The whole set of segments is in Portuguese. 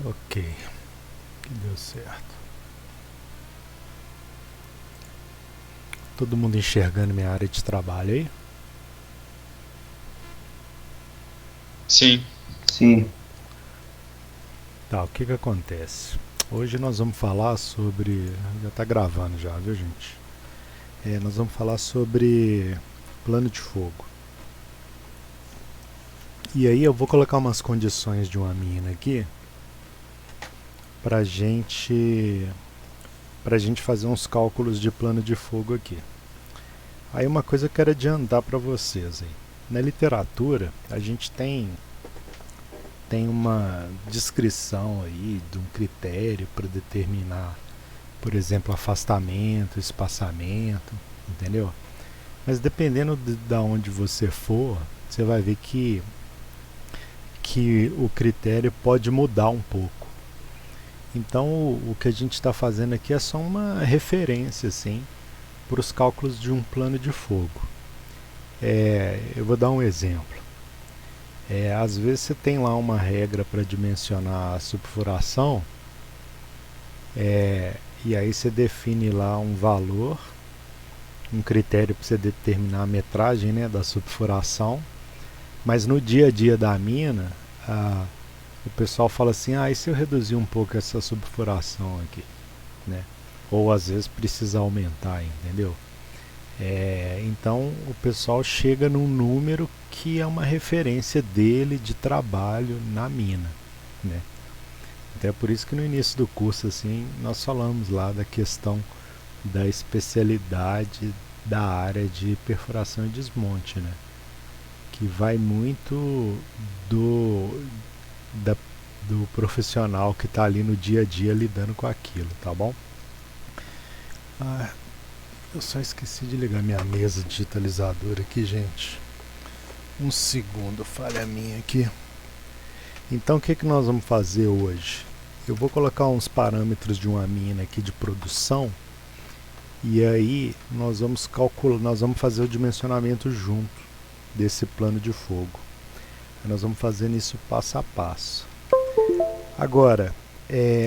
Ok, que deu certo. Todo mundo enxergando minha área de trabalho aí? Sim. Sim. Tá, o que que acontece? Hoje nós vamos falar sobre. Já tá gravando já, viu gente? Nós vamos falar sobre plano de fogo. E aí eu vou colocar umas condições de uma mina aqui pra gente. Pra gente fazer uns cálculos de plano de fogo aqui. Aí uma coisa que eu quero adiantar para vocês aí. Na literatura, a gente tem uma descrição aí de um critério para determinar, por exemplo, afastamento, espaçamento, entendeu? Mas dependendo de onde você for, você vai ver que o critério pode mudar um pouco. Então o que a gente está fazendo aqui é só uma referência assim, para os cálculos de um plano de fogo. Eu vou dar um exemplo. Às vezes você tem lá uma regra para dimensionar a subfuração, é, e aí você define lá um valor, um critério para você determinar a metragem, né, da subfuração, mas no dia a dia da mina, o pessoal fala assim, e se eu reduzir um pouco essa subfuração aqui, né? Ou às vezes precisa aumentar, entendeu? Então o pessoal chega num número que é uma referência dele de trabalho na mina, né? Até por isso que no início do curso assim nós falamos lá da questão da especialidade da área de perfuração e desmonte, né? Que vai muito do da, do profissional que está ali no dia a dia lidando com aquilo, tá bom? Ah, eu só esqueci de ligar minha mesa digitalizadora aqui, gente. Um segundo, falha minha aqui. Então o que, que nós vamos fazer hoje? Eu vou colocar uns parâmetros de uma mina aqui de produção e aí nós vamos calcular, nós vamos fazer o dimensionamento junto desse plano de fogo. Nós vamos fazendo isso passo a passo. Agora,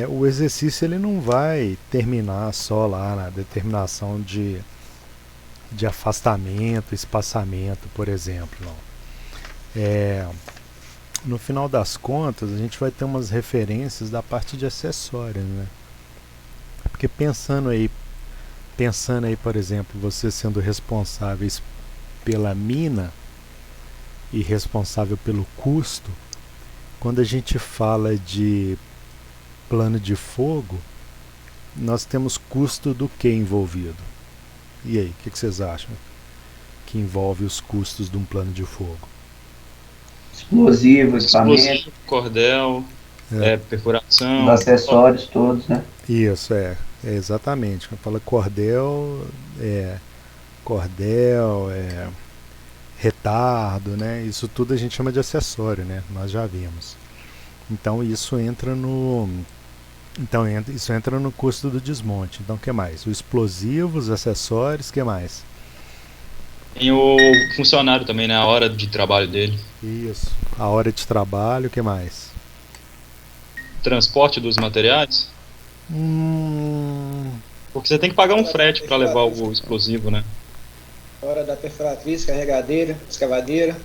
o exercício ele não vai terminar só lá na determinação de afastamento, espaçamento, por exemplo. Não. É, no final das contas, a gente vai ter umas referências da parte de acessórios, né? Porque pensando aí, por exemplo, você sendo responsáveis pela mina e responsável pelo custo, quando a gente fala de plano de fogo, nós temos custo do que envolvido? E aí, o que vocês acham que envolve os custos de um plano de fogo? Explosivo, equipamento, Explosivo, cordel, É, os perfuração. acessórios todos, né? isso é exatamente. Quando fala cordel, retardo, né? Isso tudo a gente chama de acessório, né? Nós já vimos. Então isso entra no custo do desmonte. Então o que mais? O explosivo, os acessórios, o que mais? Tem o funcionário também, né? A hora de trabalho dele. Isso. A hora de trabalho, o que mais? Transporte dos materiais. Hum, Porque você tem que pagar um Hora da frete para levar perfuratriz, o explosivo, né? hora da perfuratriz, carregadeira, escavadeira.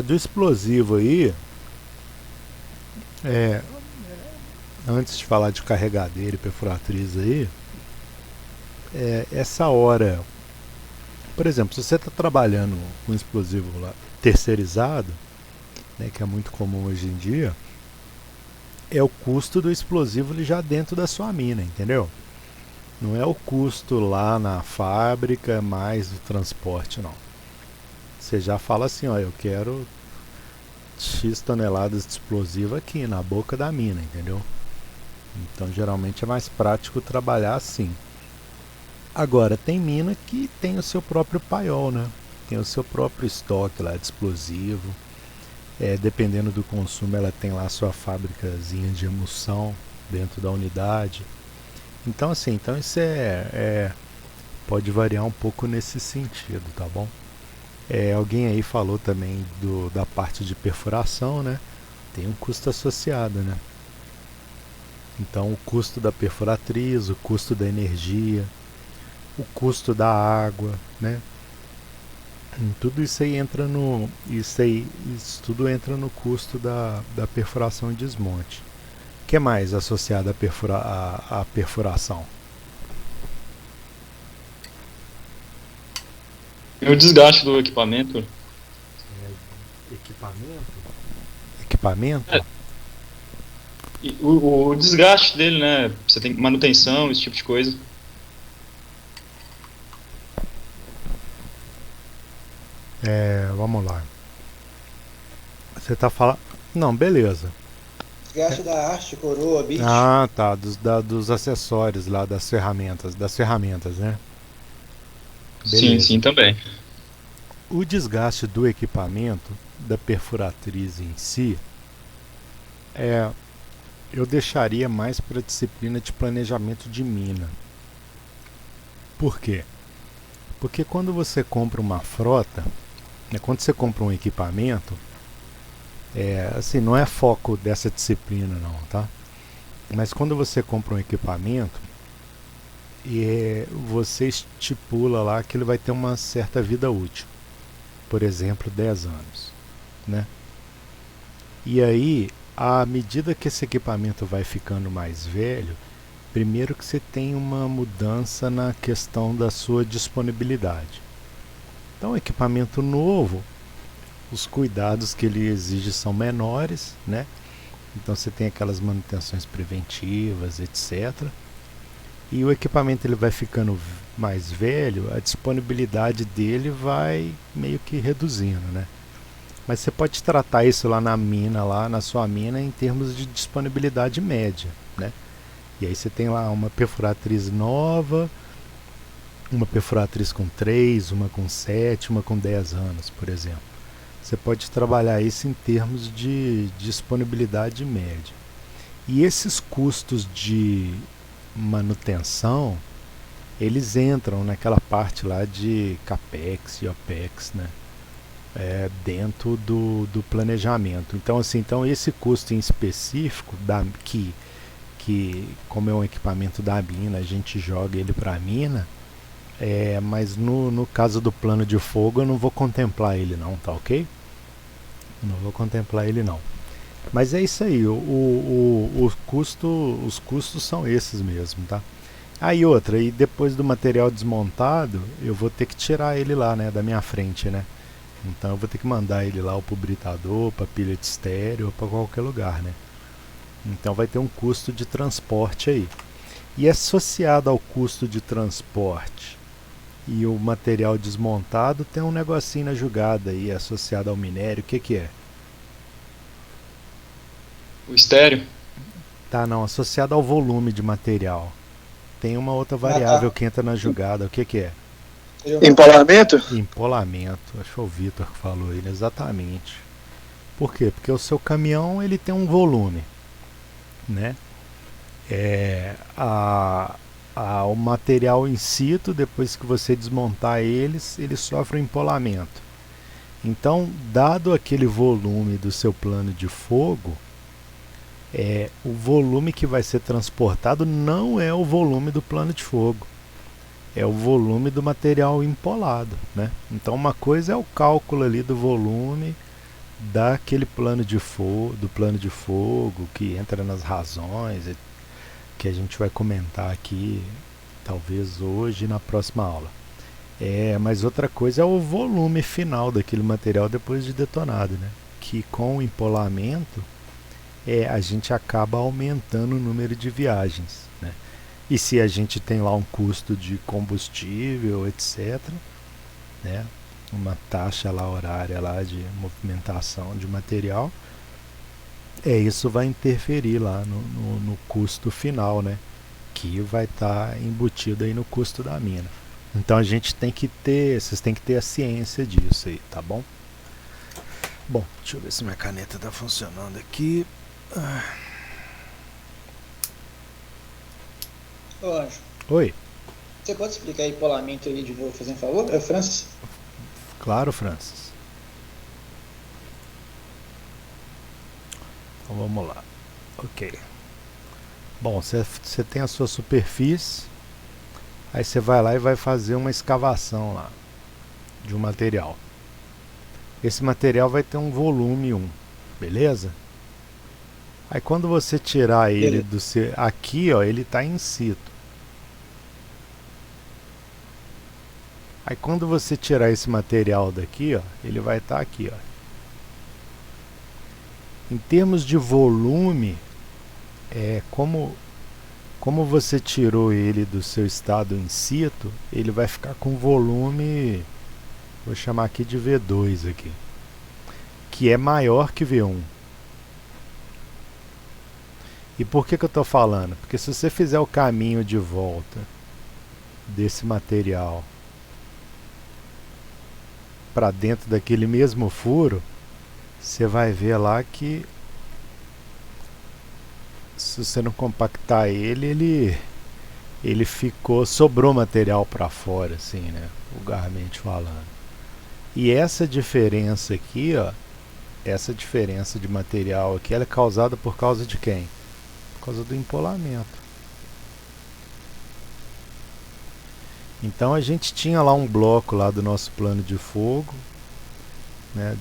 do explosivo aí, é, antes de falar de carregadeira e perfuratriz aí, essa hora, por exemplo, se você está trabalhando com explosivo lá, terceirizado, né, que é muito comum hoje em dia, é o custo do explosivo ali já dentro da sua mina, entendeu? Não é o custo lá na fábrica mais o transporte, não. Você já fala assim, ó, eu quero X toneladas de explosivo aqui na boca da mina, entendeu? Então geralmente é mais prático trabalhar assim. Agora, tem mina que tem o seu próprio paiol, né? Tem o seu próprio estoque lá de explosivo. Dependendo do consumo, ela tem lá a sua fábricazinha de emulsão dentro da unidade. Então, assim, então isso pode variar um pouco nesse sentido, tá bom? Alguém aí falou também da parte de perfuração, né? Tem um custo associado, né? Então o custo da perfuratriz, o custo da energia, o custo da água, né? Tudo isso aí entra no. Isso tudo entra no custo da perfuração e desmonte. O que mais associado à perfuração? E o desgaste do equipamento. Equipamento? Equipamento? É. E o desgaste dele, né? Você tem manutenção, esse tipo de coisa. Vamos lá. Você tá falando. Não, beleza. Desgaste da haste, coroa, bit. Ah, tá. Dos acessórios lá, das ferramentas, né? Sim, Beleza. sim, também. O desgaste do equipamento, da perfuratriz em si, eu deixaria mais para a disciplina de planejamento de mina. Por quê? Porque quando você compra uma frota, né, quando você compra um equipamento, assim, não é foco dessa disciplina não, tá? Mas quando você compra um equipamento, você estipula lá que ele vai ter uma certa vida útil. Por exemplo, 10 anos, né? E aí, à medida que esse equipamento vai ficando mais velho, primeiro que você tem uma mudança na questão da sua disponibilidade. Então, equipamento novo, os cuidados que ele exige são menores, né? Então você tem aquelas manutenções preventivas, etc. E o equipamento ele vai ficando mais velho, a disponibilidade dele vai meio que reduzindo, né? Mas você pode tratar isso lá na mina, lá na sua mina, em termos de disponibilidade média, né? E aí você tem lá uma perfuratriz nova, uma perfuratriz com 3, uma com 7, uma com 10 anos, por exemplo. Você pode trabalhar isso em termos de disponibilidade média. E esses custos de manutenção, eles entram naquela parte lá de CAPEX e OPEX, né? Dentro do planejamento. Então, assim, esse custo em específico, que como é um equipamento da mina, a gente joga ele para a mina, mas no caso do plano de fogo eu não vou contemplar ele não, tá ok? Não vou contemplar ele não. Mas é isso aí, os custos são esses mesmo, tá? Aí outra, e depois do material desmontado, eu vou ter que tirar ele lá, né, da minha frente, né? Então eu vou ter que mandar ele lá pro britador, pra pilha de estéreo, para qualquer lugar, né? Então vai ter um custo de transporte aí. E associado ao custo de transporte e o material desmontado, tem um negocinho na jogada aí associado ao minério. O que é? O estéreo. Tá, não, associado ao volume de material. Tem uma outra variável que entra na jogada. O que é? Empolamento? Empolamento. Acho que foi o Vitor que falou aí, exatamente. Por quê? Porque o seu caminhão ele tem um volume, né? O material in situ, depois que você desmontar eles, ele sofre um empolamento. Então, dado aquele volume do seu plano de fogo, o volume que vai ser transportado não é o volume do plano de fogo, é o volume do material empolado, né? Então, uma coisa é o cálculo ali do volume daquele plano de fogo que entra nas razões, que a gente vai comentar aqui, talvez hoje na próxima aula. Mas outra coisa é o volume final daquele material depois de detonado, né? Que com o empolamento a gente acaba aumentando o número de viagens, né? E se a gente tem lá um custo de combustível, etc., né? Uma taxa lá horária lá de movimentação de material, isso vai interferir lá no custo final, né? Que vai estar embutido aí no custo da mina. Então vocês têm que ter a ciência disso aí, tá bom? Bom, deixa eu ver se minha caneta está funcionando aqui. Ô, Anjo, Oi, você pode explicar aí empolamento aí de novo, fazendo favor? Francis? claro, Francis. Então vamos lá. Ok. Bom, você tem a sua superfície, aí você vai lá e vai fazer uma escavação lá de um material. Esse material vai ter um volume 1, beleza? Aí quando você tirar ele Beleza. do seu... Aqui, ó, ele está in situ. Aí quando você tirar esse material daqui, ó, ele vai estar aqui, ó. Em termos de volume, como você tirou ele do seu estado in situ, ele vai ficar com volume, vou chamar aqui de V2 aqui, que é maior que V1. E por que eu estou falando? Porque se você fizer o caminho de volta desse material para dentro daquele mesmo furo, você vai ver lá que se você não compactar ele ficou, sobrou material para fora, assim, né, vulgarmente falando. E essa diferença aqui, ó, essa diferença de material aqui, ela é causada por causa de quem? Por causa do empolamento. Então a gente tinha lá um bloco lá do nosso plano de fogo, né,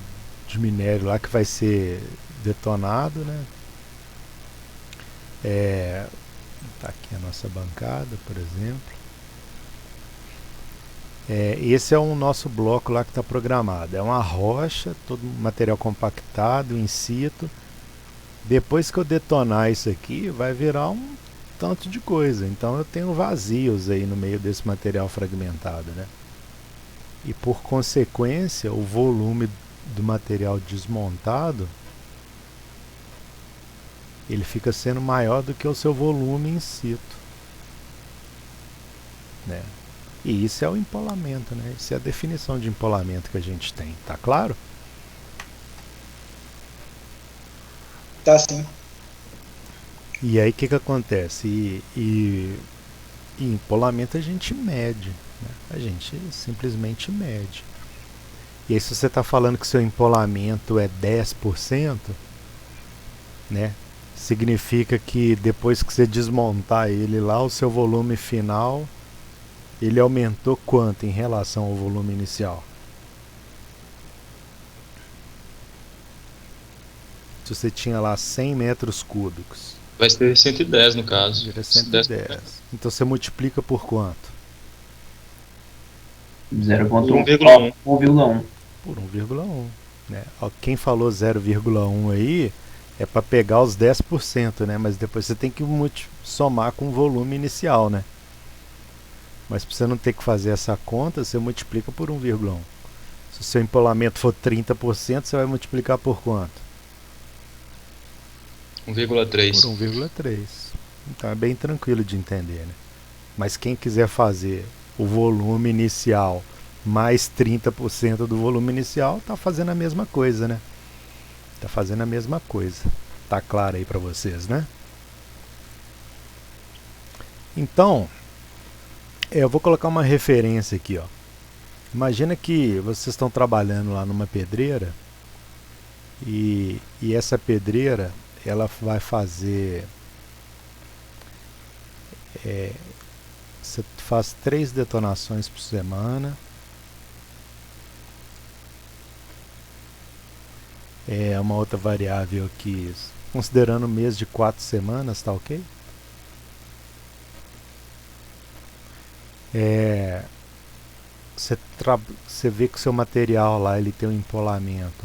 de minério lá que vai ser detonado, né? Tá aqui a nossa bancada, por exemplo. Esse é o nosso bloco lá que está programado. É uma rocha, todo material compactado, in situ. Depois que eu detonar isso aqui, vai virar um tanto de coisa. Então eu tenho vazios aí no meio desse material fragmentado, né? E por consequência, o volume do material desmontado, ele fica sendo maior do que o seu volume in situ, né? E isso é o empolamento, né? Isso é a definição de empolamento que a gente tem, tá claro? Tá sim. E aí o que acontece? E empolamento a gente mede, né? A gente simplesmente mede. E aí se você está falando que seu empolamento é 10%, né? Significa que depois que você desmontar ele lá, o seu volume final, ele aumentou quanto em relação ao volume inicial? Se você tinha lá 100 metros cúbicos, Vai ser 110 no caso. vira 110. 110. Então você multiplica por quanto? 0,1. 1,1. 1,1. Por 1,1. Né? Quem falou 0,1 aí é para pegar os 10%, né? Mas depois você tem que somar com o volume inicial, né? Mas para você não ter que fazer essa conta, você multiplica por 1,1. Se o seu empolamento for 30%, você vai multiplicar por quanto? 1,3. Por 1,3. Então é bem tranquilo de entender, né? Mas quem quiser fazer o volume inicial mais 30% do volume inicial, está fazendo a mesma coisa, né? Está fazendo a mesma coisa. Tá claro aí para vocês, né? Então, eu vou colocar uma referência aqui, ó. Imagina que vocês estão trabalhando lá numa pedreira e essa pedreira, ela vai fazer... você faz 3 detonações por semana. Uma outra variável aqui, considerando o mês de 4 semanas, tá ok? Você vê que o seu material lá, ele tem um empolamento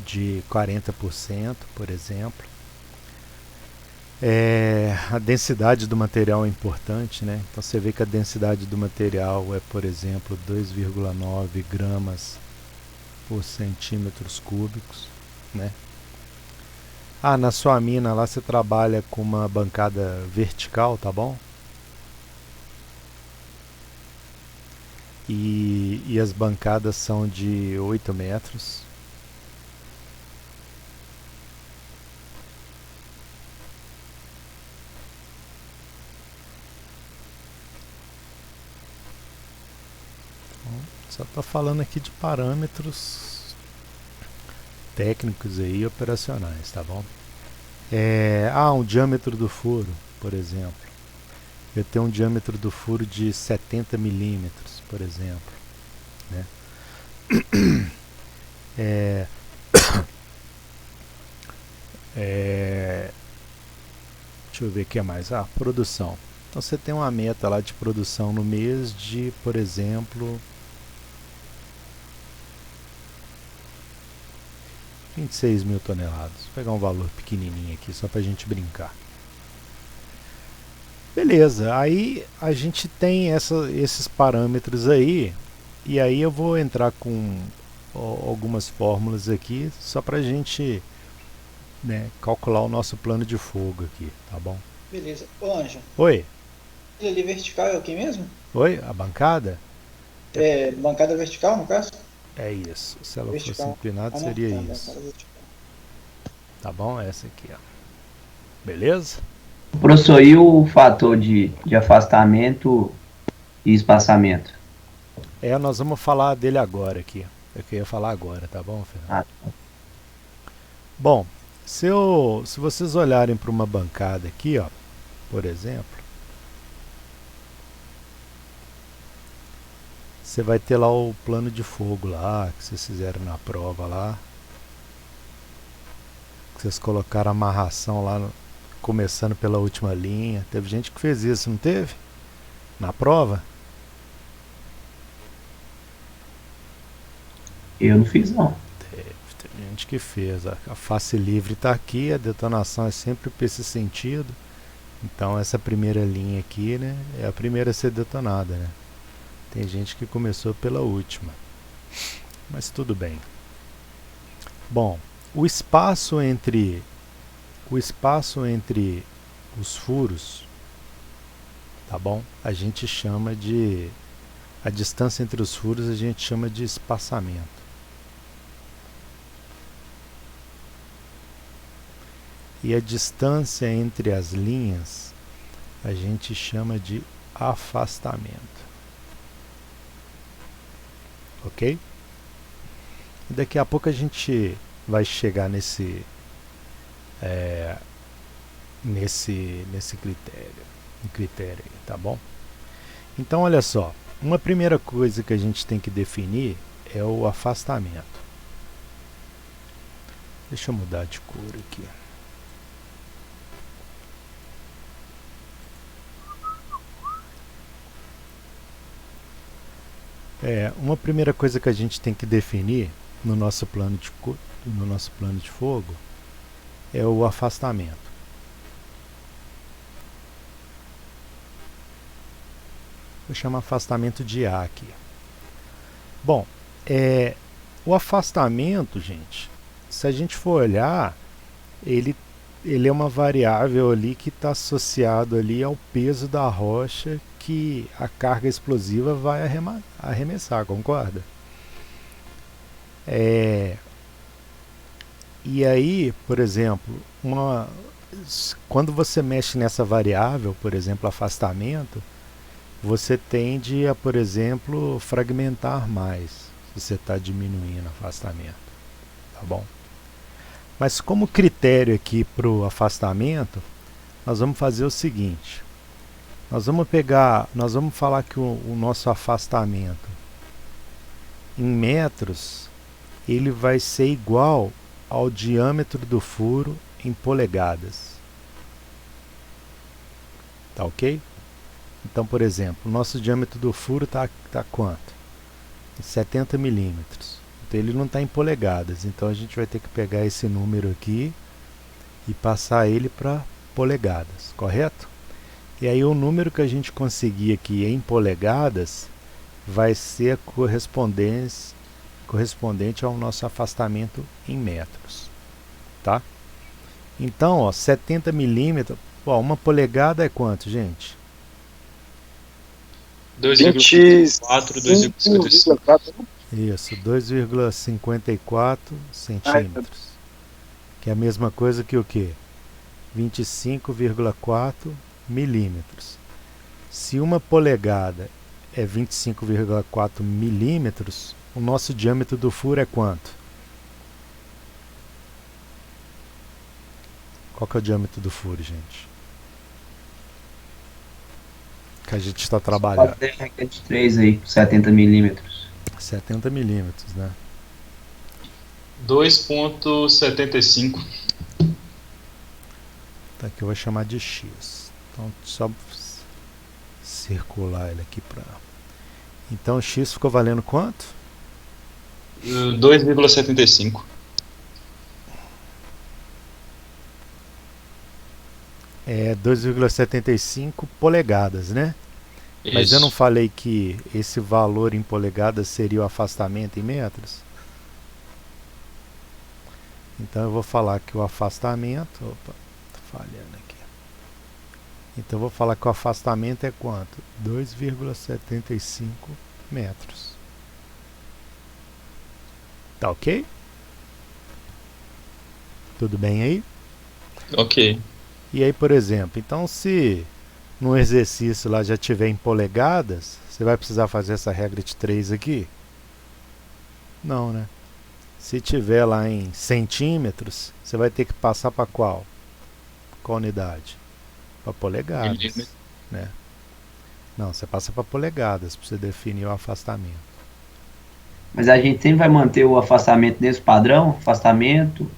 de 40%, por exemplo. A densidade do material é importante, né? Então você vê que a densidade do material é, por exemplo, 2,9 gramas por centímetros cúbicos, né? Na sua mina lá você trabalha com uma bancada vertical, tá bom? E as bancadas são de 8 metros. Só estou falando aqui de parâmetros técnicos aí, operacionais, tá bom? Um diâmetro do furo, por exemplo. Eu tenho um diâmetro do furo de 70 milímetros, por exemplo, né? É, deixa eu ver o que mais. Produção. Então você tem uma meta lá de produção no mês de, por exemplo, 26 mil toneladas. Vou pegar um valor pequenininho aqui só para a gente brincar. Beleza, aí a gente tem esses parâmetros aí, e aí eu vou entrar com algumas fórmulas aqui só para a gente, né, calcular o nosso plano de fogo aqui, tá bom? Beleza. Ô, Ângelo, Oi? ele ali vertical é o que mesmo? Oi? A bancada? É bancada vertical, no caso? É isso. Se ela fosse Vertical. inclinada, Ah, não, seria tá, isso. bancada vertical. Tá bom? Essa aqui, ó. Beleza? Professor, e o fator de afastamento e espaçamento? Nós vamos falar dele agora aqui. Eu queria falar agora, tá bom, Fernando? Bom, se vocês olharem para uma bancada aqui, ó, por exemplo, você vai ter lá o plano de fogo lá, que vocês fizeram na prova lá. Que vocês colocaram a amarração lá, começando pela última linha. Teve gente que fez isso, não teve? Na prova? Eu não fiz, não. Teve gente que fez. A face livre está aqui, a detonação é sempre para esse sentido. Então essa primeira linha aqui, né, é a primeira a ser detonada, né? Tem gente que começou pela última. Mas tudo bem. Bom, o espaço entre os furos, tá bom? A gente chama de a distância entre os furos, a gente chama de espaçamento. E a distância entre as linhas a gente chama de afastamento. Ok? E daqui a pouco a gente vai chegar nesse critério, tá bom? Então olha só, uma primeira coisa que a gente tem que definir é o afastamento. Deixa eu mudar de cor aqui. Uma primeira coisa que a gente tem que definir no nosso plano de fogo é o afastamento. Vou chamar afastamento de A aqui. Bom, o afastamento, gente, se a gente for olhar, ele é uma variável ali que está associado ali ao peso da rocha que a carga explosiva vai arremessar, concorda? E aí, por exemplo, quando você mexe nessa variável, por exemplo, afastamento, você tende a, por exemplo, fragmentar mais, se você está diminuindo o afastamento, tá bom? Mas como critério aqui para o afastamento, nós vamos fazer o seguinte. Nós vamos falar que o nosso afastamento em metros, ele vai ser igual ao diâmetro do furo em polegadas. Tá ok? Então, por exemplo, o nosso diâmetro do furo tá quanto? 70 milímetros. Então ele não está em polegadas, então a gente vai ter que pegar esse número aqui e passar ele para polegadas, correto? E aí o número que a gente conseguir aqui em polegadas vai ser correspondente ao nosso afastamento em metros, tá? Então, ó, 70 milímetros, uma polegada é quanto, gente? 2,54, 2,55. Isso, 2,54 centímetros. Que é a mesma coisa que o quê? 25,4 milímetros. Se uma polegada é 25,4 milímetros, o nosso diâmetro do furo é quanto? Qual que é o diâmetro do furo, gente? Que a gente está trabalhando. Pode ter regra de 3 aí, 70 milímetros. 70 milímetros, né? 2,75. Tá, aqui eu vou chamar de X. Então, só circular ele aqui para... Então, X ficou valendo quanto? 2,75. É 2,75 polegadas, né? Mas eu não falei que esse valor em polegadas seria o afastamento em metros? Então eu vou falar que o afastamento... Opa, tô falhando aqui. Então eu vou falar que o afastamento é quanto? 2,75 metros. Tá ok? Tudo bem aí? Ok. E aí, por exemplo, então se no exercício lá já tiver em polegadas, você vai precisar fazer essa regra de 3 aqui? Não, né? Se tiver lá em centímetros, você vai ter que passar para qual? Qual unidade? Para polegadas, né? Não, você passa para polegadas para você definir o afastamento. Mas a gente sempre vai manter o afastamento nesse padrão? Afastamento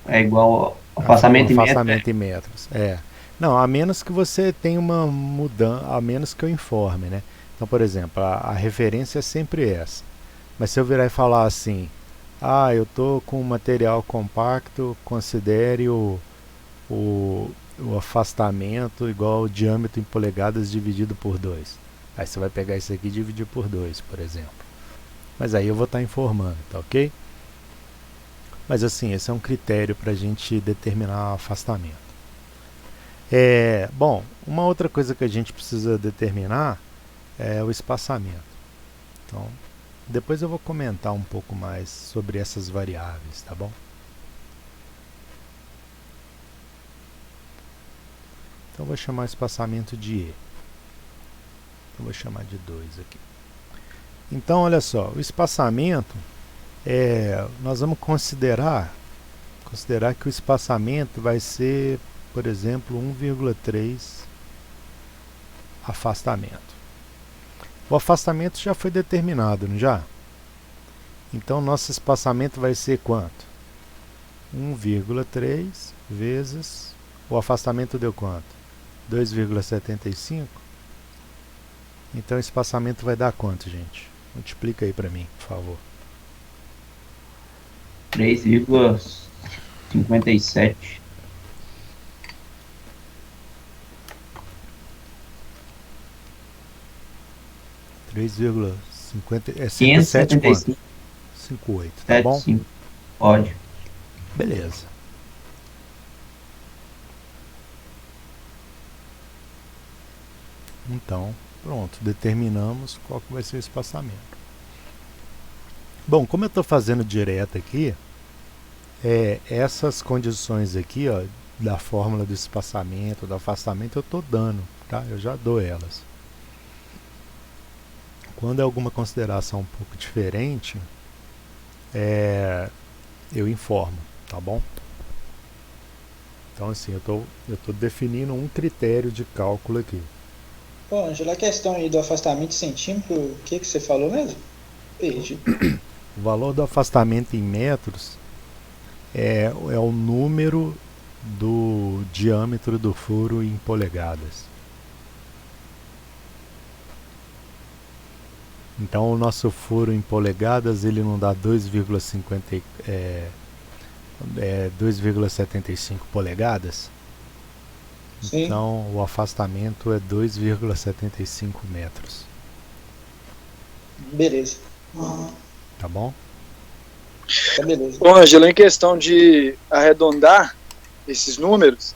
é igual ao afastamento em metros? Afastamento em metros, é. Não, a menos que você tenha uma mudança, a menos que eu informe, né? Então, por exemplo, a referência é sempre essa. Mas se eu virar e falar assim, eu estou com um material compacto, considere o afastamento igual ao diâmetro em polegadas dividido por 2. Aí você vai pegar isso aqui e dividir por 2, por exemplo. Mas aí eu vou estar informando, tá ok? Mas assim, esse é um critério para a gente determinar o afastamento. Bom, uma outra coisa que a gente precisa determinar é o espaçamento. Então, depois eu vou comentar um pouco mais sobre essas variáveis, tá bom? Então eu vou chamar o espaçamento de E. Então vou chamar de 2 aqui. Então olha só, o espaçamento, nós vamos considerar que o espaçamento vai ser, por exemplo, 1,3 afastamento. O afastamento já foi determinado, não já? Então nosso espaçamento vai ser quanto? 1,3 vezes... O afastamento deu quanto? 2,75? Então o espaçamento vai dar quanto, gente? Multiplica aí para mim, por favor. 3,57. É 57 quanto? 58, tá bom? 5. Pode. Beleza. Então, pronto, determinamos qual que vai ser o espaçamento. Bom, como eu estou fazendo direto aqui, essas condições aqui, ó, da fórmula do espaçamento, do afastamento, eu estou dando, tá? Eu já dou elas. Quando é alguma consideração um pouco diferente, eu informo, tá bom? Então assim, eu tô definindo um critério de cálculo aqui. Pô, Ângela, a questão aí do afastamento em centímetro, o que você falou mesmo? Perdi. O valor do afastamento em metros é o número do diâmetro do furo em polegadas. Então o nosso furo em polegadas ele não dá 2,75 polegadas. Sim. Então o afastamento é 2,75 metros. Beleza. Tá bom? Tá beleza. Ô, Ângelo, em questão de arredondar esses números,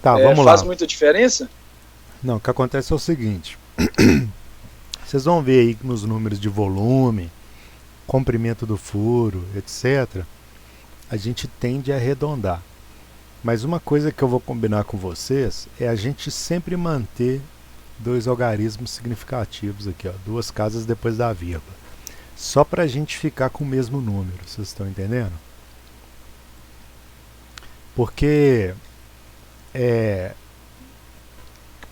Tá, vamos lá. faz muita diferença? Não, o que acontece é o seguinte. Vocês vão ver aí nos números de volume, comprimento do furo, etc. A gente tende a arredondar. Mas uma coisa que eu vou combinar com vocês é a gente sempre manter dois algarismos significativos aqui, ó, 2 casas depois da vírgula. Só para a gente ficar com o mesmo número, vocês estão entendendo? Porque É,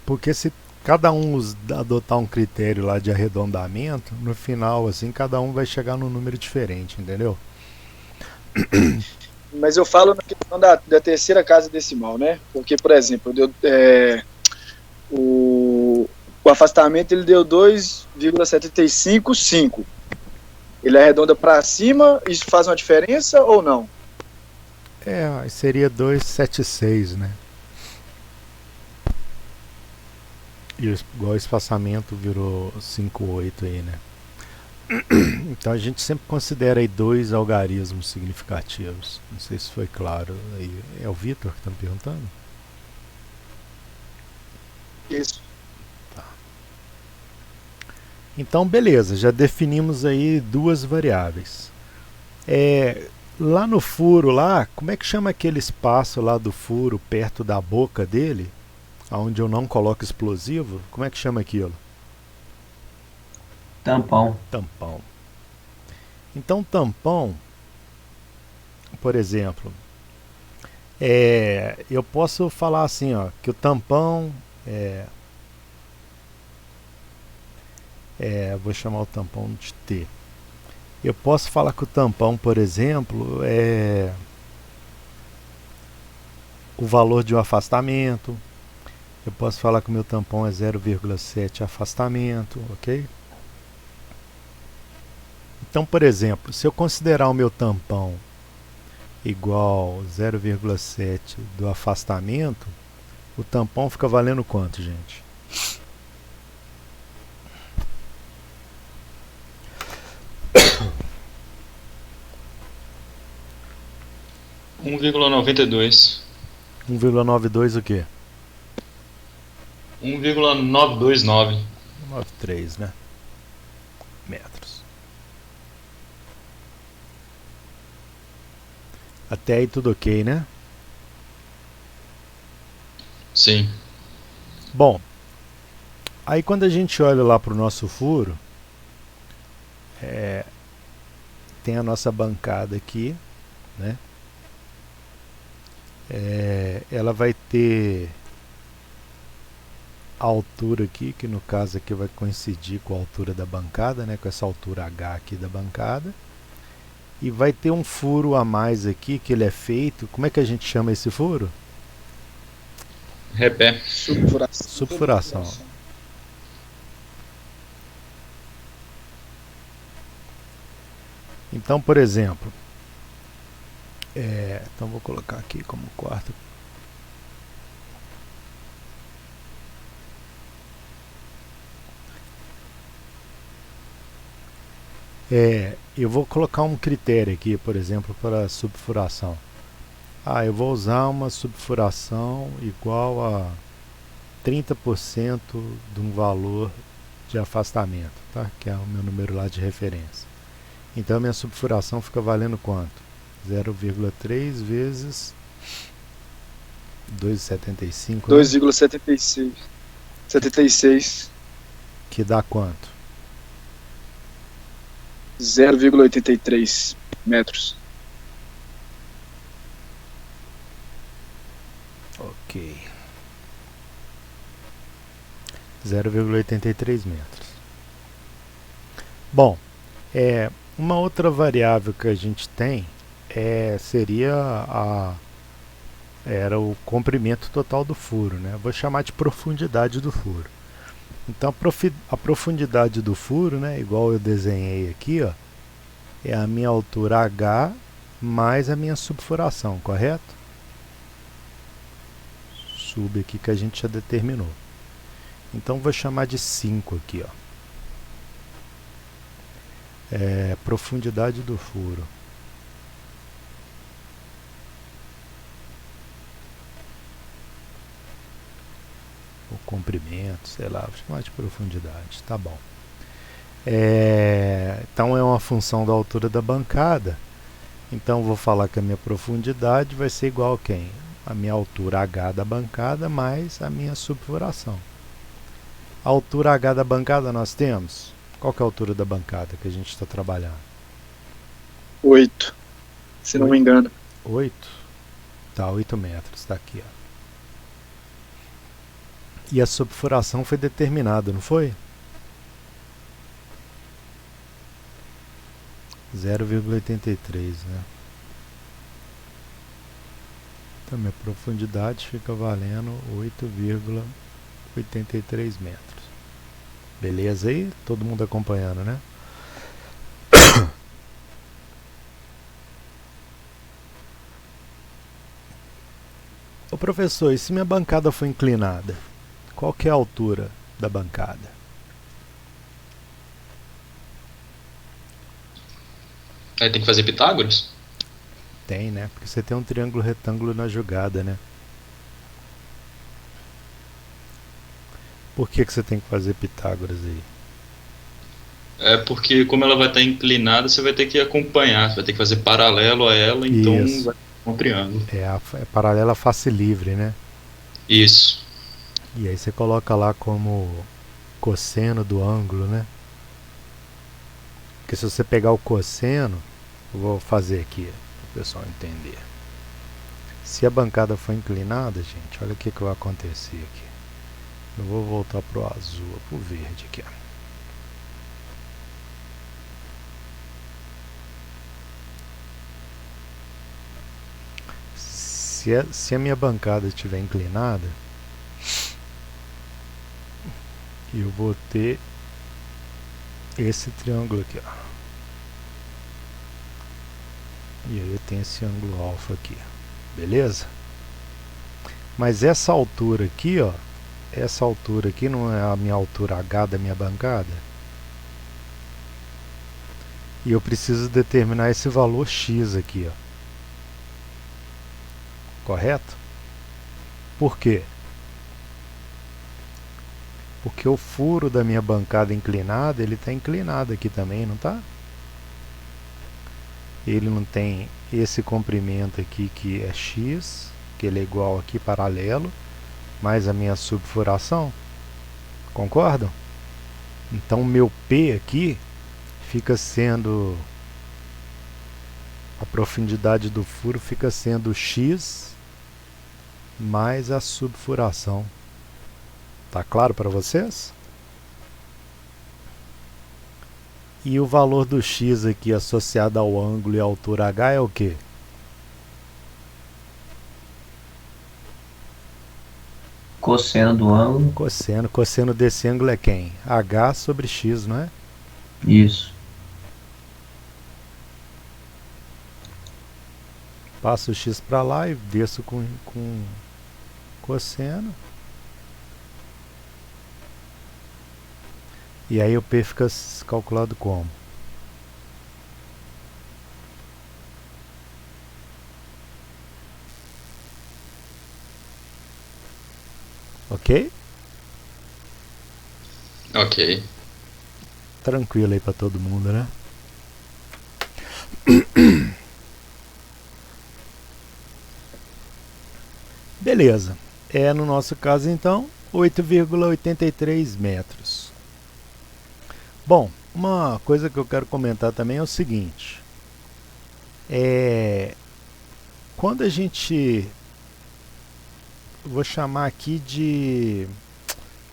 porque se cada um adotar um critério lá de arredondamento, no final, assim, cada um vai chegar num número diferente, entendeu? Mas eu falo na questão da terceira casa decimal, né? Porque, por exemplo, o afastamento ele deu 2,755. Ele arredonda para cima, isso faz uma diferença ou não? É, seria 276, né? E igual o espaçamento virou 58 aí, né? Então a gente sempre considera aí dois algarismos significativos. Não sei se foi claro aí. É o Vitor que está me perguntando? Isso. Então beleza, já definimos aí duas variáveis. Lá no furo lá, como é que chama aquele espaço lá do furo perto da boca dele? Onde eu não coloco explosivo? Como é que chama aquilo? Tampão. Tampão. Então tampão, por exemplo, eu posso falar assim, ó, que o tampão vou chamar o tampão de T. Eu posso falar que o tampão, por exemplo, é o valor de um afastamento. Eu posso falar que o meu tampão é 0,7 afastamento, ok? Então, por exemplo, se eu considerar o meu tampão igual 0,7 do afastamento, o tampão fica valendo quanto, gente? R$ 1,92. 1,92 o quê? 1,929. 93, né? Metros. Até aí tudo ok, né? Sim. Bom, aí quando a gente olha lá para o nosso furo, tem a nossa bancada aqui, né? Ela vai ter a altura aqui, que no caso aqui vai coincidir com a altura da bancada, né? Com essa altura H aqui da bancada. E vai ter um furo a mais aqui, que ele é feito... Como é que a gente chama esse furo? Repé. Subfuração. Então, por exemplo, então vou colocar aqui como quarto. Eu vou colocar um critério aqui, por exemplo, para subfuração. Eu vou usar uma subfuração igual a 30% de um valor de afastamento, tá? Que é o meu número lá de referência. Então a minha subfuração fica valendo quanto? 0,3 vezes 2,75. 2,76. 76. Que dá quanto? 0,83 metros. Ok. 0,83 metros. Bom, uma outra variável que a gente tem seria era o comprimento total do furo, né? Vou chamar de profundidade do furo. Então a profundidade do furo, né, igual eu desenhei aqui, ó, é a minha altura H mais a minha subfuração, correto? Sub aqui que a gente já determinou. Então vou chamar de 5 aqui, ó. Profundidade do furo. O comprimento, sei lá, vou chamar de profundidade, tá bom. Então é uma função da altura da bancada. Então vou falar que a minha profundidade vai ser igual a quem? A minha altura H da bancada mais a minha subfuração. A altura H da bancada nós temos? Qual que é a altura da bancada que a gente está trabalhando? 8, se não me engano. 8? Tá, 8 metros, tá aqui, ó. E a subfuração foi determinada, não foi? 0,83, né? Então minha profundidade fica valendo 8,83 metros. Beleza aí? Todo mundo acompanhando, né? Ô professor, e se minha bancada for inclinada? Qual que é a altura da bancada? Aí tem que fazer Pitágoras? Tem, né? Porque você tem um triângulo retângulo na jogada, né? Por que você tem que fazer Pitágoras aí? É porque como ela vai estar inclinada, você vai ter que acompanhar, você vai ter que fazer paralelo a ela, então Isso. vai ser um triângulo. É paralela à face livre, né? Isso. E aí você coloca lá como cosseno do ângulo, né? Porque se você pegar o cosseno, eu vou fazer aqui para o pessoal entender. Se a bancada for inclinada, gente, olha o que vai acontecer aqui. Eu vou voltar pro azul, pro verde aqui, ó. Se a minha bancada estiver inclinada, eu vou ter esse triângulo aqui, ó. E aí eu tenho esse ângulo alfa aqui, beleza? Mas essa altura aqui, ó, essa altura aqui não é a minha altura H da minha bancada? E eu preciso determinar esse valor X aqui, ó. Correto? Por quê? Porque o furo da minha bancada inclinada, ele está inclinado aqui também, não está? Ele não tem esse comprimento aqui que é X, que ele é igual aqui paralelo, mais a minha subfuração. Concordam? Então meu P aqui fica sendo, a profundidade do furo fica sendo X mais a subfuração. Tá claro para vocês? E o valor do X aqui associado ao ângulo e à altura H é o quê? Cosseno do ângulo. Cosseno. Cosseno desse ângulo é quem? H sobre X, não é? Isso. Passo o X para lá e desço com cosseno. E aí o P fica calculado como? Ok? Ok. Tranquilo aí para todo mundo, né? Beleza. No nosso caso então, 8,83 metros. Bom, uma coisa que eu quero comentar também é o seguinte. Quando a gente... Vou chamar aqui de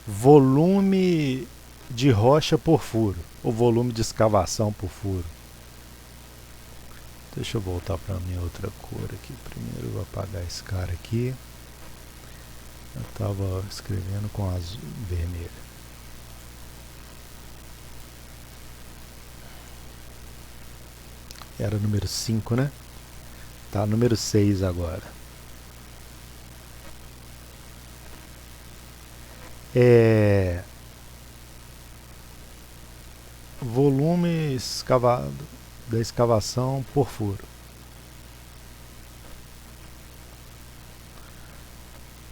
volume de rocha por furo, ou volume de escavação por furo. Deixa eu voltar para a minha outra cor aqui. Primeiro eu vou apagar esse cara aqui. Eu estava escrevendo com azul, vermelho. Era número 5, né? Tá, número 6 agora. Volume escavado da escavação por furo.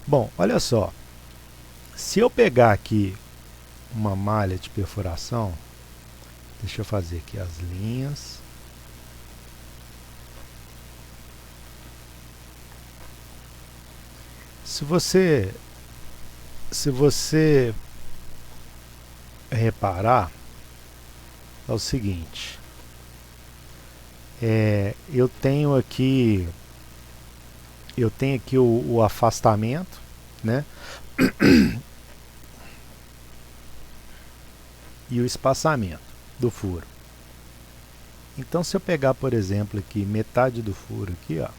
Bom, olha só. Se eu pegar aqui uma malha de perfuração, deixa eu fazer aqui as linhas. Se você reparar, é o seguinte, eu tenho aqui o afastamento, né? e o espaçamento do furo. Então, se eu pegar, por exemplo, aqui metade do furo aqui, ó,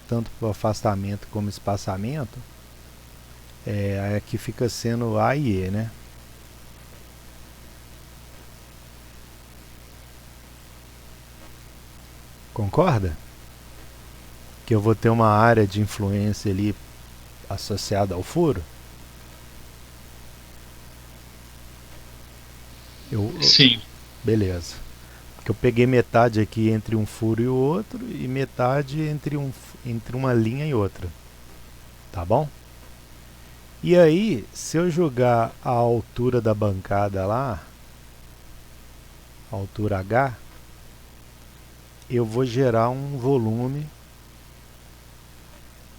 tanto para o afastamento como espaçamento, aqui fica sendo A e E, né? Concorda? Que eu vou ter uma área de influência ali associada ao furo? Sim. Beleza. Que eu peguei metade aqui entre um furo e o outro e metade entre uma linha e outra. Tá bom? E aí, se eu jogar a altura da bancada lá, a altura H, eu vou gerar um volume.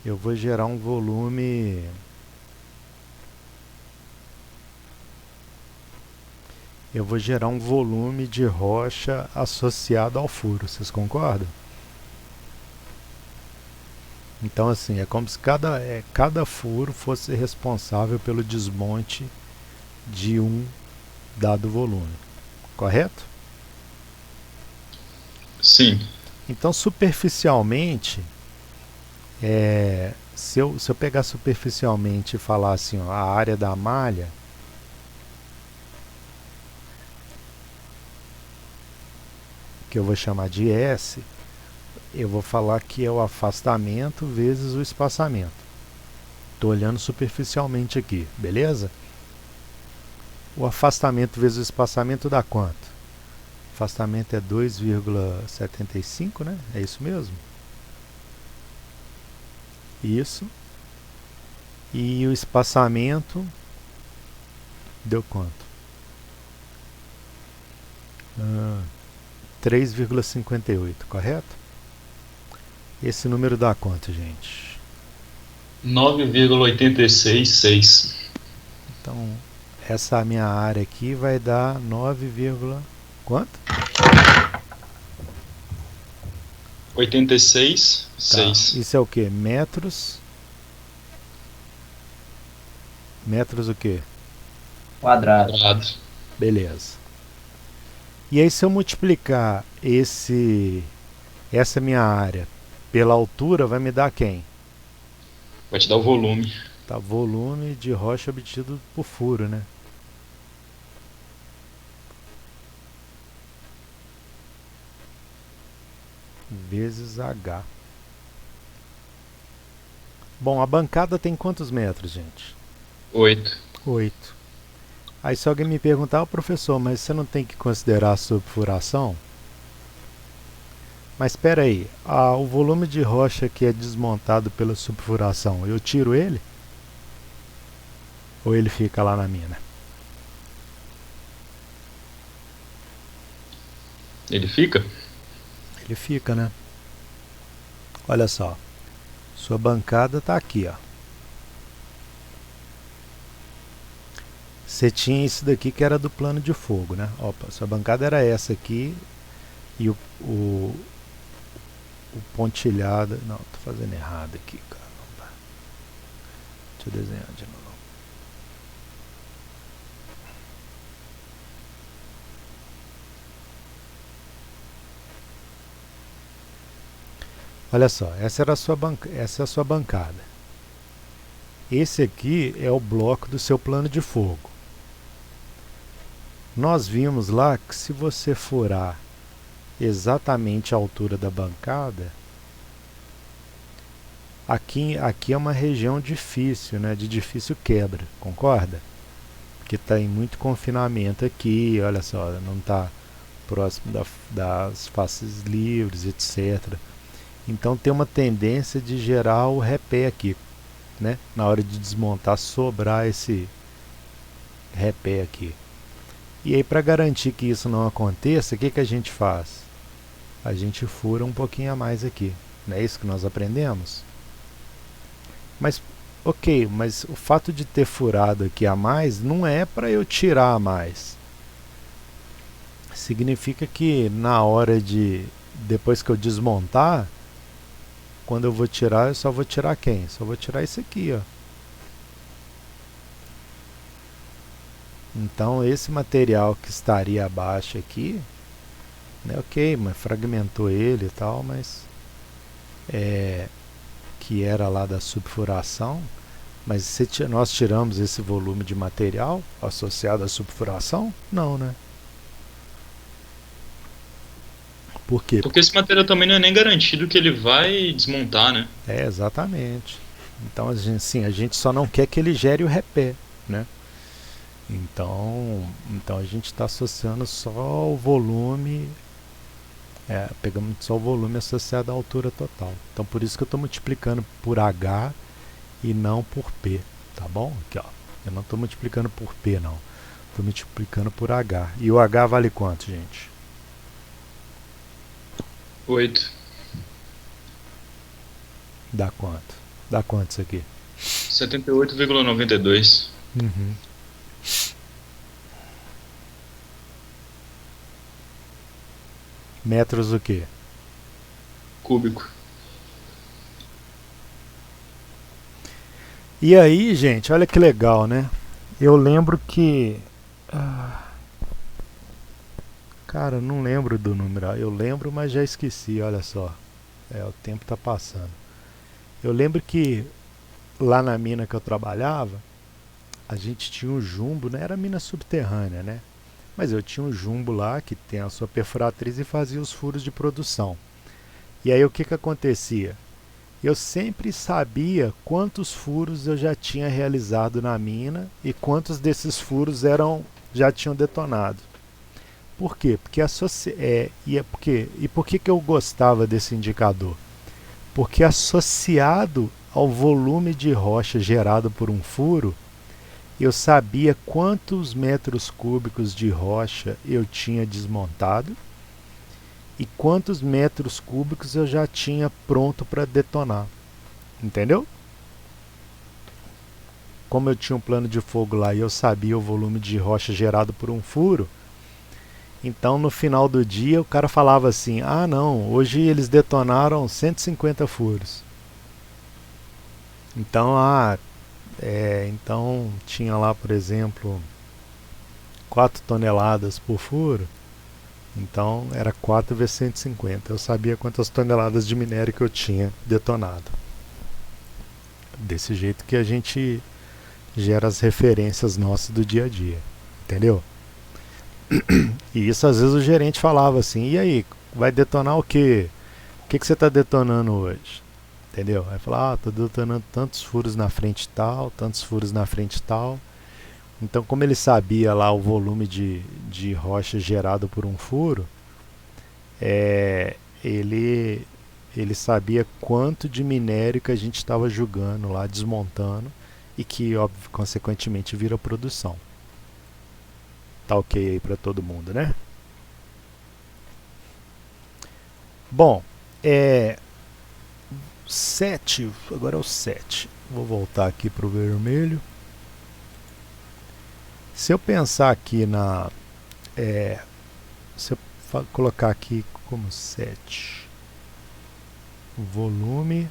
Eu vou gerar um volume de rocha associado ao furo. Vocês concordam? Então, assim, é como se cada furo fosse responsável pelo desmonte de um dado volume. Correto? Sim. Então, superficialmente, se eu pegar superficialmente e falar assim, ó, a área da malha, que eu vou chamar de S, eu vou falar que é o afastamento vezes o espaçamento. Estou olhando superficialmente aqui, beleza? O afastamento vezes o espaçamento dá quanto? O afastamento é 2,75, né? É isso mesmo? Isso. E o espaçamento deu quanto? 3,58, correto? Esse número dá quanto, gente? 9,866. Então, essa minha área aqui vai dar 9, quanto? 86, Tá. 6. Isso é o que? Metros? Metros o que? Quadrado. Quadrado. Beleza. E aí, se eu multiplicar essa minha área pela altura, vai me dar quem? Vai te dar o volume. Tá, volume de rocha obtido por furo, né? Vezes H. Bom, a bancada tem quantos metros, gente? 8. 8. Aí se alguém me perguntar, professor, mas você não tem que considerar a subfuração? Mas espera aí, o volume de rocha que é desmontado pela subfuração, eu tiro ele? Ou ele fica lá na mina? Ele fica? Ele fica, né? Olha só, sua bancada está aqui, ó. Você tinha isso daqui que era do plano de fogo, né? Opa, sua bancada era essa aqui e o pontilhado... Não, tô fazendo errado aqui, cara. Deixa eu desenhar de novo. Olha só, essa é a sua bancada. Esse aqui é o bloco do seu plano de fogo. Nós vimos lá que se você furar exatamente a altura da bancada, aqui é uma região difícil, né, de difícil quebra, concorda? Porque tem muito confinamento aqui, olha só, não está próximo das faces livres, etc. Então tem uma tendência de gerar o repé aqui, né? Na hora de desmontar, sobrar esse repé aqui. E aí, para garantir que isso não aconteça, o que a gente faz? A gente fura um pouquinho a mais aqui. Não é isso que nós aprendemos? Mas, ok, mas o fato de ter furado aqui a mais não é para eu tirar a mais. Significa que na hora depois que eu desmontar, quando eu vou tirar, eu só vou tirar quem? Só vou tirar isso aqui, ó. Então esse material que estaria abaixo aqui, né, ok, mas fragmentou ele e tal, mas que era lá da subfuração, mas nós tiramos esse volume de material associado à subfuração? Não, né? Por quê? Porque esse material também não é nem garantido que ele vai desmontar, né? Exatamente. Então, assim, a gente só não quer que ele gere o repé, né? Então a gente está associando só o volume, pegamos só o volume associado à altura total. Então por isso que eu estou multiplicando por H e não por P, tá bom? Aqui, ó. Eu não estou multiplicando por P, não. Estou multiplicando por H. E o H vale quanto, gente? 8. Dá quanto? Dá quanto isso aqui? 78,92. Uhum. Metros o quê? Cúbico. E aí, gente, olha que legal, né? Eu lembro que... Cara, não lembro do número. Eu lembro, mas já esqueci, olha só. O tempo tá passando. Eu lembro que lá na mina que eu trabalhava, a gente tinha um jumbo, não era mina subterrânea, né? Mas eu tinha um jumbo lá que tem a sua perfuratriz e fazia os furos de produção. E aí o que acontecia? Eu sempre sabia quantos furos eu já tinha realizado na mina e quantos desses furos já tinham detonado. Por quê? Por que eu gostava desse indicador? Porque associado ao volume de rocha gerado por um furo, eu sabia quantos metros cúbicos de rocha eu tinha desmontado e quantos metros cúbicos eu já tinha pronto para detonar. Entendeu? Como eu tinha um plano de fogo lá e eu sabia o volume de rocha gerado por um furo, então no final do dia o cara falava assim: ah não, hoje eles detonaram 150 furos. Então, então tinha lá, por exemplo, 4 toneladas por furo. Então era 4 vezes 150. Eu sabia quantas toneladas de minério que eu tinha detonado. Desse jeito que a gente gera as referências nossas do dia a dia. Entendeu? E isso às vezes o gerente falava assim: e aí, vai detonar o quê? O que você está detonando hoje? Entendeu? Aí falava: estou detonando tantos furos na frente tal, tantos furos na frente tal. Então, como ele sabia lá o volume de rocha gerado por um furo, ele sabia quanto de minério que a gente estava jogando lá, desmontando, e que, óbvio, consequentemente vira produção. Tá ok aí para todo mundo, né? Bom, 7, agora é o 7. Vou voltar aqui para o vermelho. Se eu pensar aqui se eu colocar aqui como 7, volume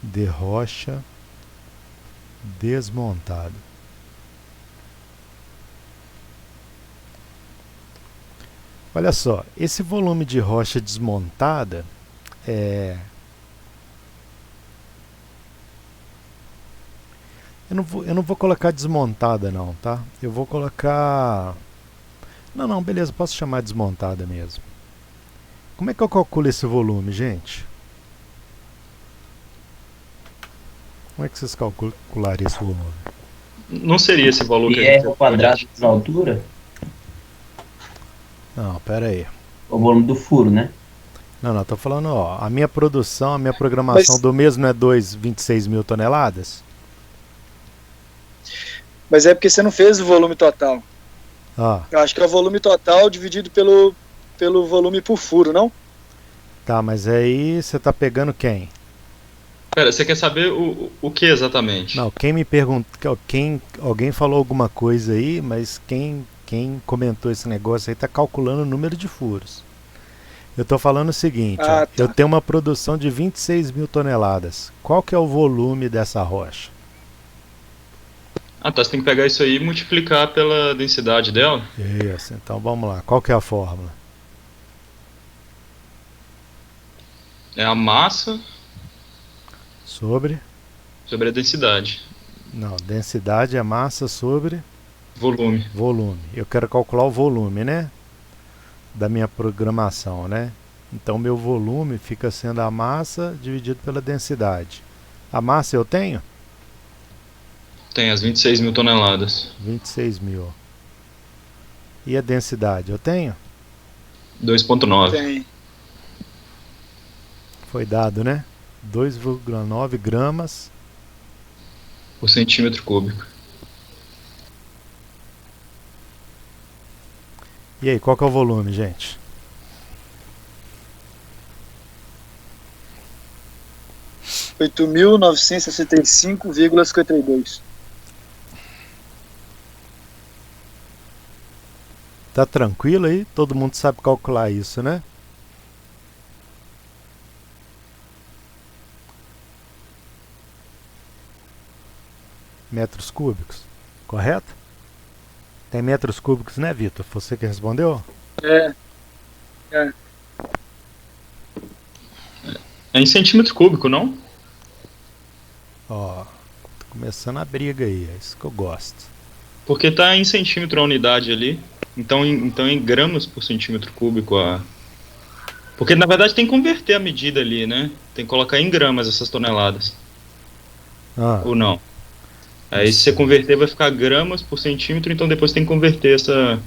de rocha desmontado. Olha só, esse volume de rocha desmontada eu não vou colocar desmontada não, tá? Eu vou colocar... Não, beleza, posso chamar desmontada mesmo. Como é que eu calculo esse volume, gente? Como é que vocês calculariam esse volume? Não seria esse valor que a gente... ao quadrado da altura? Não, pera aí. O volume do furo, né? Não, tô falando, ó, a minha produção, a minha programação do mês não é 26 mil toneladas? Mas é porque você não fez o volume total. Eu acho que é o volume total dividido pelo volume por furo, não? Tá, mas aí você tá pegando quem? Pera, você quer saber o que exatamente? Não, quem me perguntou, alguém falou alguma coisa aí, mas quem comentou esse negócio aí tá calculando o número de furos. Eu tô falando o seguinte, tá. Eu tenho uma produção de 26 mil toneladas. Qual que é o volume dessa rocha? Ah, tá. Você tem que pegar isso aí e multiplicar pela densidade dela. Isso, então vamos lá. Qual que é a fórmula? É a massa Sobre? sobre a densidade. Não, densidade é massa sobre Volume. volume. Eu quero calcular o volume, né? Da minha programação, né? Então meu volume fica sendo a massa dividido pela densidade. A massa eu tenho? Tem as 26 mil toneladas. 26 mil. E a densidade eu tenho? 2,9. Tem. Foi dado, né? 2,9 gramas Por centímetro cúbico. E aí, qual que é o volume, gente? R$ 8.965,52. Tá tranquilo aí? Todo mundo sabe calcular isso, né? Metros cúbicos, correto? Tem metros cúbicos, né, Vitor? Você que respondeu? É. É em centímetro cúbico, não? Ó, tá começando a briga aí, é isso que eu gosto. Porque tá em centímetro a unidade ali. Então em gramas por centímetro cúbico a... Porque na verdade tem que converter a medida ali, né? Tem que colocar em gramas essas toneladas. Ou não? Aí se você converter vai ficar gramas por centímetro, então depois tem que converter essa...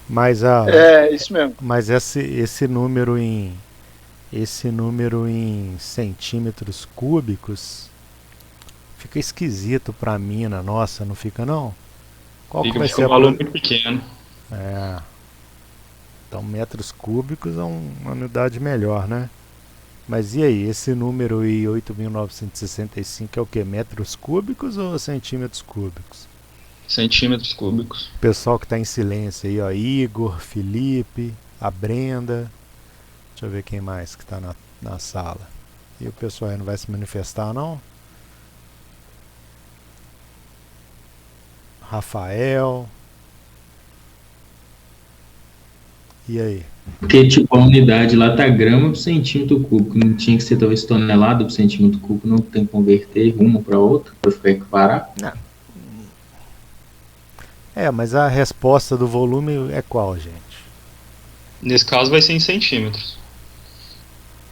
Mas Isso mesmo. Mas esse número em centímetros cúbicos fica esquisito pra mina nossa, não fica não? Qual que vai ser um valor muito pequeno. Então metros cúbicos é uma unidade melhor, né? Mas e aí, esse número aí, 8.965 é o que? Metros cúbicos ou centímetros cúbicos? Centímetros cúbicos. O pessoal que está em silêncio aí, ó, Igor, Felipe, a Brenda, deixa eu ver quem mais que está na sala. E o pessoal aí não vai se manifestar não? Rafael. E aí? Porque, tipo, a unidade lá tá grama por centímetro cúbico. Não tinha que ser talvez tonelada por centímetro cúbico. Não tem que converter uma para outra para ficar equiparado. Não. Mas a resposta do volume é qual, gente? Nesse caso vai ser em centímetros.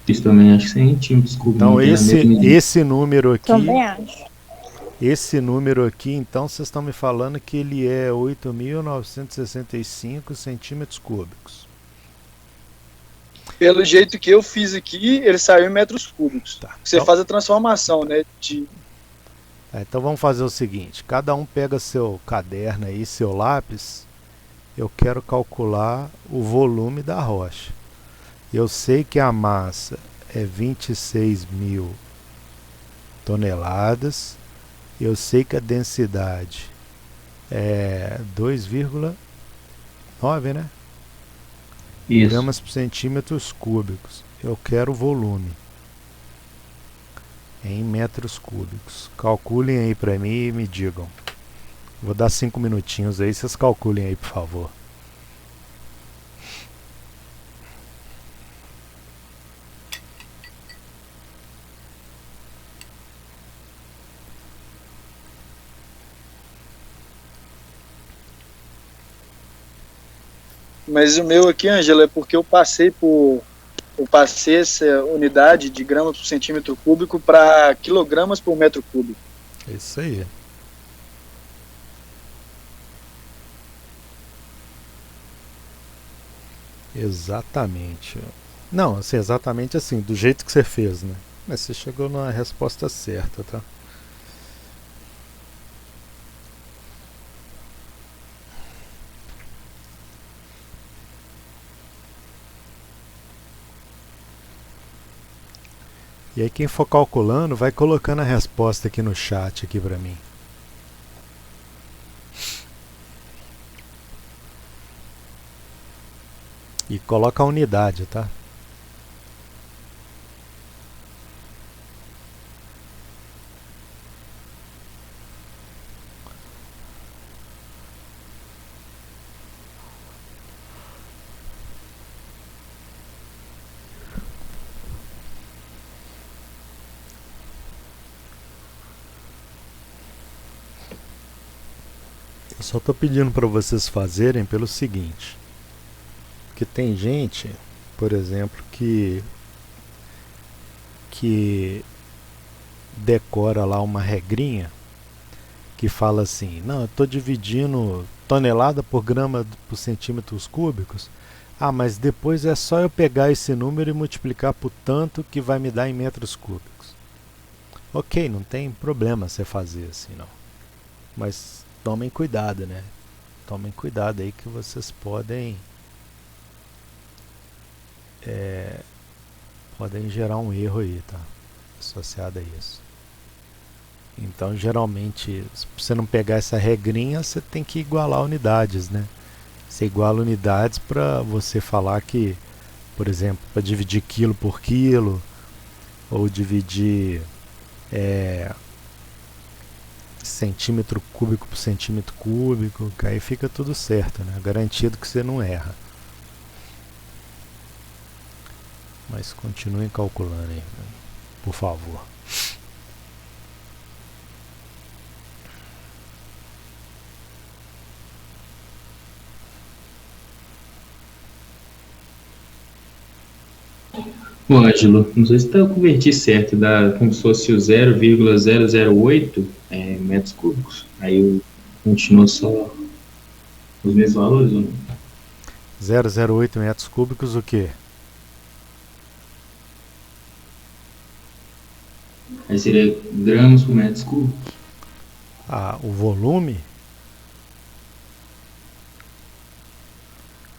Isso também acho que centímetros cúbicos. Então esse número aqui... Também acho. Esse número aqui, então, vocês estão me falando que ele é 8.965 centímetros cúbicos. Pelo jeito que eu fiz aqui, ele saiu em metros cúbicos. Tá. Você Então, faz a transformação, né? então vamos fazer o seguinte, cada um pega seu caderno aí, seu lápis. Eu quero calcular o volume da rocha. Eu sei que a massa é 26 mil toneladas. Eu sei que a densidade é 2,9, né? Isso. Gramas por centímetros cúbicos. Eu quero o volume em metros cúbicos. Calculem aí para mim e me digam. Vou dar 5 minutinhos aí, vocês calculem aí, por favor. Mas o meu aqui, Ângela, é porque eu passei essa unidade de gramas por centímetro cúbico para quilogramas por metro cúbico. É isso aí. Exatamente. Não, assim, exatamente assim, do jeito que você fez, né? Mas você chegou na resposta certa, tá? E aí quem for calculando, vai colocando a resposta aqui no chat aqui pra mim. E coloca a unidade, tá? Só estou pedindo para vocês fazerem pelo seguinte, porque tem gente, por exemplo, que decora lá uma regrinha que fala assim, não, eu estou dividindo tonelada por grama por centímetros cúbicos, mas depois é só eu pegar esse número e multiplicar por tanto que vai me dar em metros cúbicos. Ok, não tem problema você fazer assim não, mas tomem cuidado, né? Tomem cuidado aí que vocês podem gerar um erro aí, tá? Associado a isso. Então, geralmente, se você não pegar essa regrinha, você tem que igualar unidades, né? Você iguala unidades para você falar que, por exemplo, para dividir quilo por quilo, ou dividir centímetro cúbico por centímetro cúbico, que aí fica tudo certo, né? Garantido que você não erra. Mas continuem calculando aí, por favor. Ô, Ângelo, não sei se eu converti certo, dá como se fosse o 0,008 metros cúbicos. Aí continua só os mesmos valores ou não? 0,08 metros cúbicos o quê? Aí seria gramas por metros cúbicos. O volume?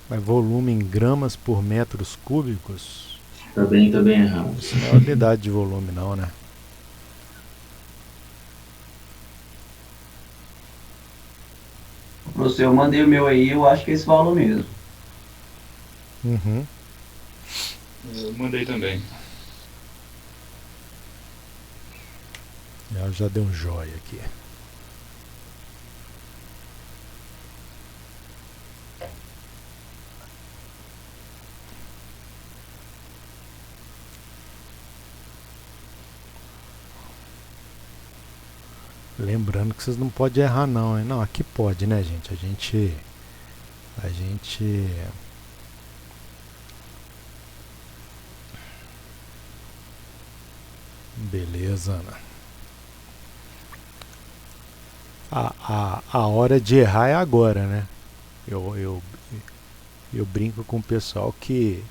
Mas volume em gramas por metros cúbicos? Tá bem errado. Isso não é unidade de volume não, né? Professor, eu mandei o meu aí, eu acho que é esse valor mesmo. Uhum. Eu mandei também. Eu já dei um joia aqui. Lembrando que vocês não podem errar não, hein? Não, aqui pode, né, gente? A gente beleza, Ana. A hora de errar é agora, né? Eu brinco com o pessoal que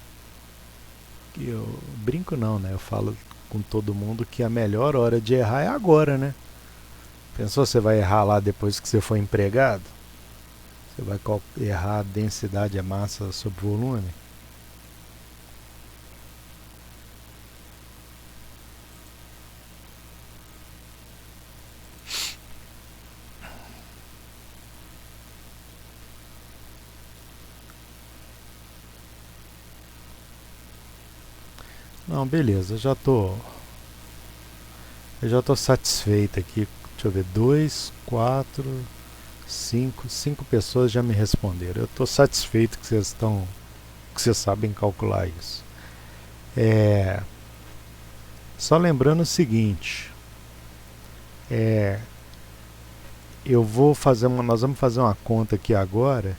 eu brinco não, né? Eu falo com todo mundo que a melhor hora de errar é agora, né? Pensou você vai errar lá depois que você for empregado? Você vai errar a densidade, a massa sobre volume? Não, beleza, eu já tô satisfeito aqui. Deixa eu ver, 2, 4, 5 pessoas já me responderam. Eu estou satisfeito que vocês sabem calcular isso. Só lembrando o seguinte, nós vamos fazer uma conta aqui agora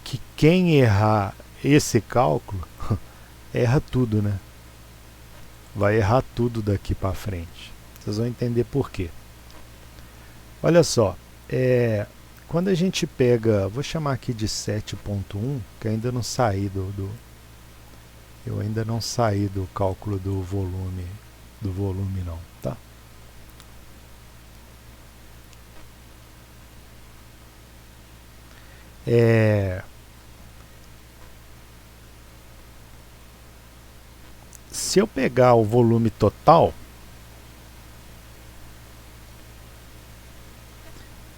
que quem errar esse cálculo erra tudo, né? Vai errar tudo daqui para frente. Vocês vão entender por quê. Olha só, quando a gente pega, vou chamar aqui de 7.1, que ainda não saí eu ainda não saí do cálculo do volume não, tá? Se eu pegar o volume total,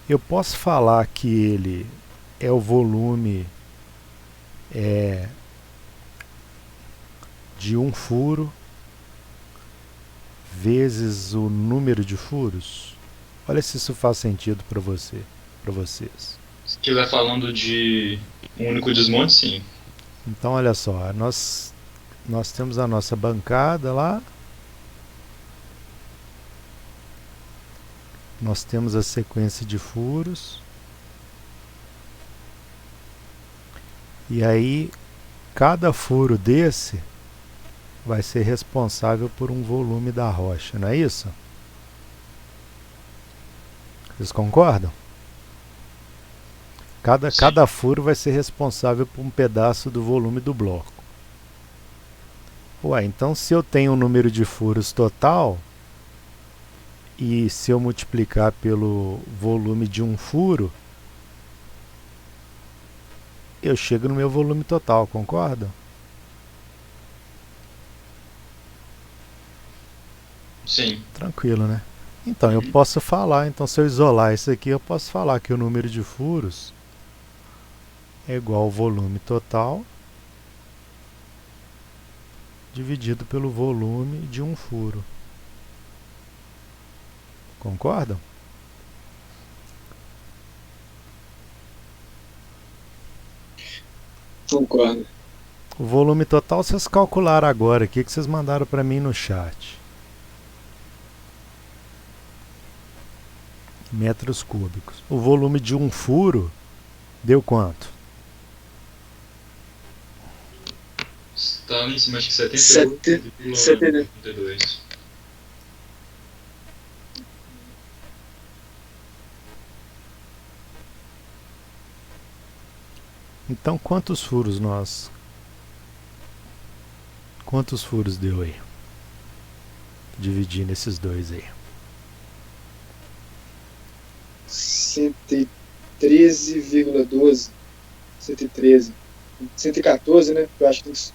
eu posso falar que ele é o volume de um furo vezes o número de furos. Olha se isso faz sentido para vocês. Se estiver falando de um único desmonte, sim. Então olha só, nós temos a nossa bancada lá. Nós temos a sequência de furos. E aí, cada furo desse vai ser responsável por um volume da rocha, não é isso? Vocês concordam? Cada furo vai ser responsável por um pedaço do volume do bloco. Ué, então se eu tenho um número de furos total, e se eu multiplicar pelo volume de um furo, eu chego no meu volume total, concordam? Sim. Tranquilo, né? Então eu posso falar, então se eu isolar isso aqui, eu posso falar que o número de furos é igual ao volume total dividido pelo volume de um furo. Concordam? Concordo. O volume total vocês calcularam agora aqui, que vocês mandaram para mim no chat. Metros cúbicos. O volume de um furo deu quanto? Está lá em cima, acho que 78,82. Então quantos furos deu aí? Dividindo esses dois aí. 113,12. 113. 114, né? Eu acho que isso.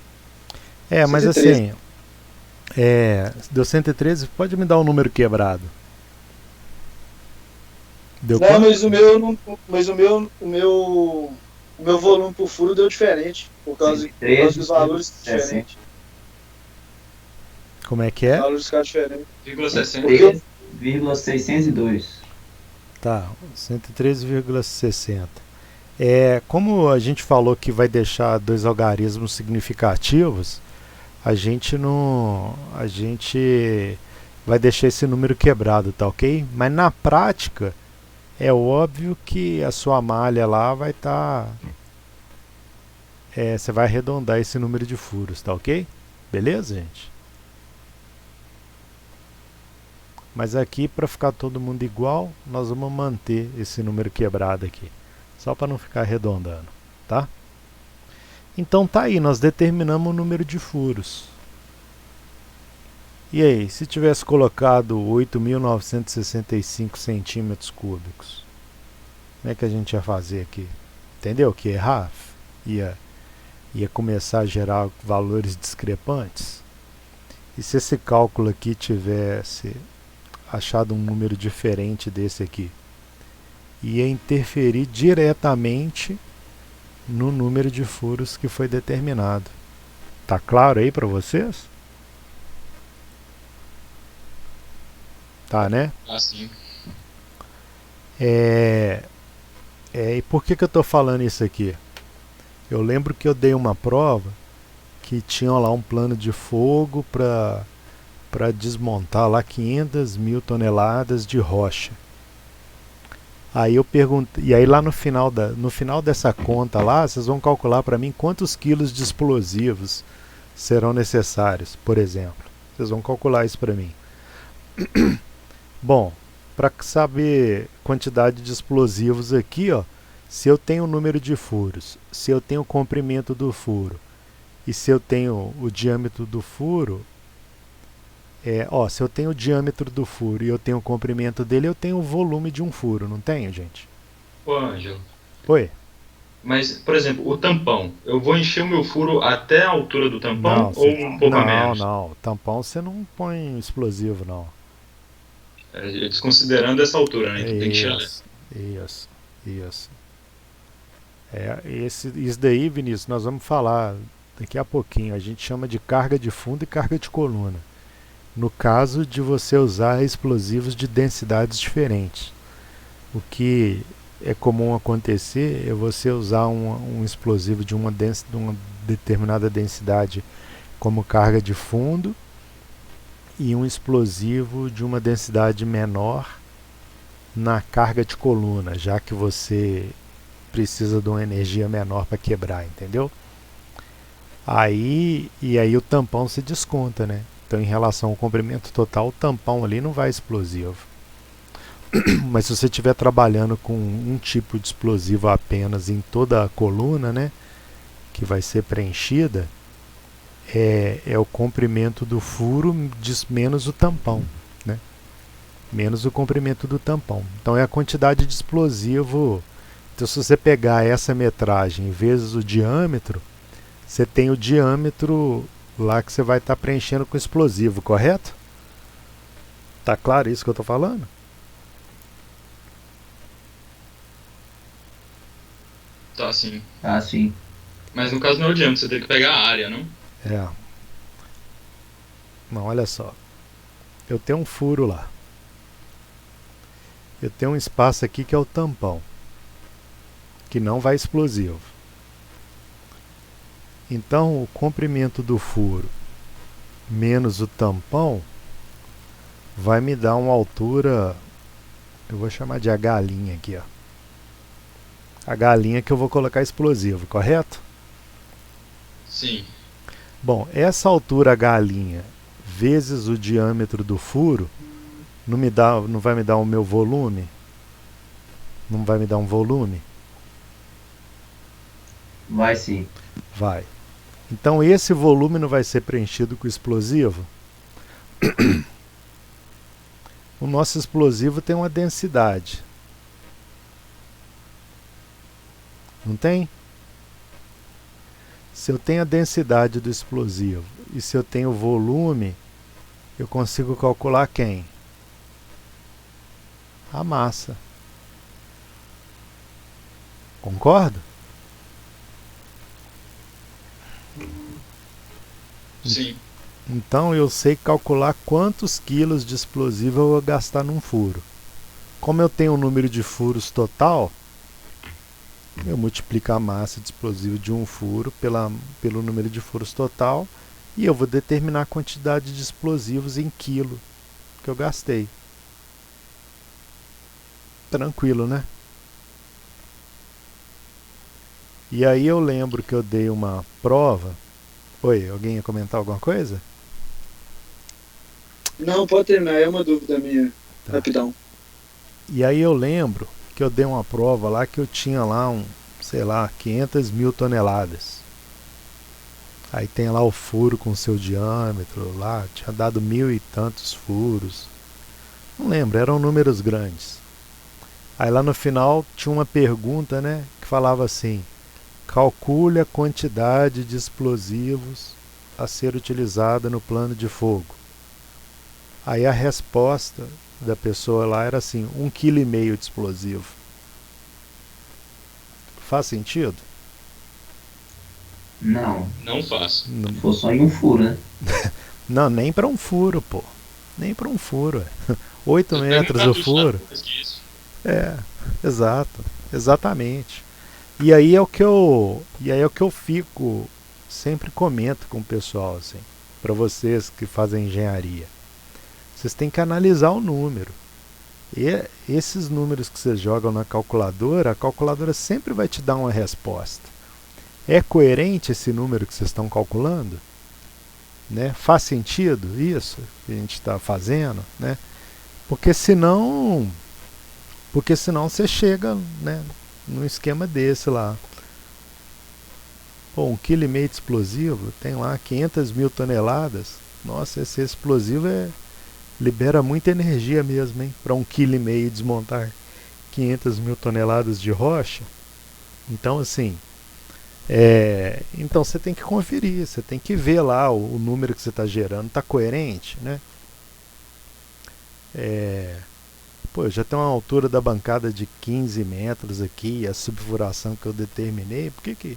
Mas 113. assim, deu 113, pode me dar um número quebrado? Deu Não, quanto? mas o meu volume por furo deu diferente, por causa dos valores diferentes. Como é que Os é? valores ficaram diferentes. 3,602. Tá, 113,60. Como a gente falou que vai deixar dois algarismos significativos, a gente vai deixar esse número quebrado, tá ok? Mas na prática, é óbvio que a sua malha lá vai estar... você vai arredondar esse número de furos, tá ok? Beleza, gente? Mas aqui, para ficar todo mundo igual, nós vamos manter esse número quebrado aqui. Só para não ficar arredondando, tá? Então tá aí, nós determinamos o número de furos. E aí, se tivesse colocado 8.965 centímetros cúbicos, como é que a gente ia fazer aqui? Entendeu? Que errar ia começar a gerar valores discrepantes. E se esse cálculo aqui tivesse achado um número diferente desse aqui, ia interferir diretamente no número de furos que foi determinado. Tá claro aí para vocês? Tá, né? Sim. E por que eu estou falando isso aqui? Eu lembro que eu dei uma prova que tinha lá um plano de fogo para desmontar lá 500 mil toneladas de rocha. Aí eu perguntei, e aí lá no final dessa conta lá, vocês vão calcular para mim quantos quilos de explosivos serão necessários, por exemplo. Vocês vão calcular isso para mim. Bom, para saber quantidade de explosivos aqui, ó, se eu tenho o número de furos, se eu tenho o comprimento do furo e se eu tenho o diâmetro do furo, se eu tenho o diâmetro do furo e eu tenho o comprimento dele, eu tenho o volume de um furo, não tenho, gente? Ô, Ângelo. Oi? Mas, por exemplo, o tampão, eu vou encher o meu furo até a altura do tampão ou um pouco a menos? Não, tampão você não põe explosivo, não. Desconsiderando essa altura, né? Então tem que tirar. Isso. Isso daí, Vinícius, nós vamos falar daqui a pouquinho. A gente chama de carga de fundo e carga de coluna. No caso de você usar explosivos de densidades diferentes. O que é comum acontecer é você usar um explosivo de uma determinada densidade como carga de fundo e um explosivo de uma densidade menor na carga de coluna, já que você precisa de uma energia menor para quebrar, entendeu? Aí o tampão se desconta, né? Então, em relação ao comprimento total, o tampão ali não vai explosivo. Mas se você estiver trabalhando com um tipo de explosivo apenas em toda a coluna, né, que vai ser preenchida, é o comprimento do furo menos o tampão, né? Menos o comprimento do tampão. Então é a quantidade de explosivo. Então, se você pegar essa metragem vezes o diâmetro, você tem o diâmetro lá que você vai estar preenchendo com explosivo, correto? Tá claro isso que eu estou falando? Tá, sim. Ah, sim. Mas no caso não é o diâmetro, você tem que pegar a área, não? É. Não, olha só. Eu tenho um furo lá. Eu tenho um espaço aqui que é o tampão, que não vai explosivo. Então, o comprimento do furo menos o tampão vai me dar uma altura, eu vou chamar de H' aqui, ó. H' que eu vou colocar explosivo, correto? Sim. Bom, essa altura H' vezes o diâmetro do furo não vai me dar o meu volume? Não vai me dar um volume? Vai sim. Vai. Então esse volume não vai ser preenchido com explosivo? O nosso explosivo tem uma densidade. Não tem? Se eu tenho a densidade do explosivo e se eu tenho o volume, eu consigo calcular quem? A massa. Concorda? Sim. Então eu sei calcular quantos quilos de explosivo eu vou gastar num furo. Como eu tenho o número de furos total, eu multiplico a massa de explosivo de um furo pelo número de furos total e eu vou determinar a quantidade de explosivos em quilo que eu gastei. Tranquilo, né? E aí eu lembro que eu dei uma prova. Oi, alguém ia comentar alguma coisa? Não, pode terminar, é uma dúvida minha. Tá. Rapidão. E aí eu lembro que eu dei uma prova lá que eu tinha lá 500 mil toneladas. Aí tem lá o furo com seu diâmetro, lá tinha dado 1000 e tantos furos. Não lembro, eram números grandes. Aí lá no final tinha uma pergunta, né, que falava assim: calcule a quantidade de explosivos a ser utilizada no plano de fogo. Aí a resposta da pessoa lá era assim: 1,5 kg de explosivo. Faz sentido? Não. Não faço. Não, Se for só em um furo, né? não, nem para um furo, pô. Nem para um furo. 8 metros o furo. É, exato. Exatamente. E aí é o que eu fico, sempre comento com o pessoal, assim, para vocês que fazem engenharia. Vocês têm que analisar o número. E esses números que vocês jogam na calculadora, a calculadora sempre vai te dar uma resposta. É coerente esse número que vocês estão calculando? Né? Faz sentido isso que a gente está fazendo? Né? Porque senão você chega, né, num esquema desse lá. Pô, 1,5 kg de explosivo, tem lá 500 mil toneladas. Nossa, esse explosivo libera muita energia mesmo, hein? Para 1,5 kg desmontar 500 mil toneladas de rocha. Então, assim, então você tem que conferir, você tem que ver lá o número que você está gerando, está coerente, né? Pô, já tem uma altura da bancada de 15 metros aqui, a subfuração que eu determinei, por que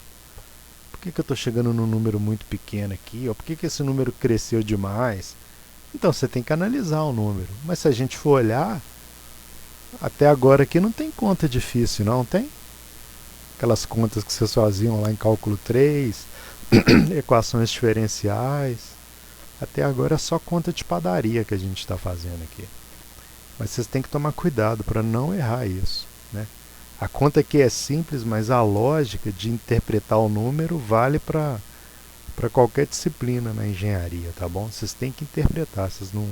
eu estou chegando num número muito pequeno aqui? Ou por que esse número cresceu demais? Então você tem que analisar o número. Mas se a gente for olhar, até agora aqui não tem conta difícil, não tem? Aquelas contas que vocês faziam lá em cálculo 3, equações diferenciais. Até agora é só conta de padaria que a gente está fazendo aqui. Mas vocês têm que tomar cuidado para não errar isso, né? A conta aqui é simples, mas a lógica de interpretar o número vale para qualquer disciplina na engenharia, tá bom? Vocês têm que interpretar, vocês não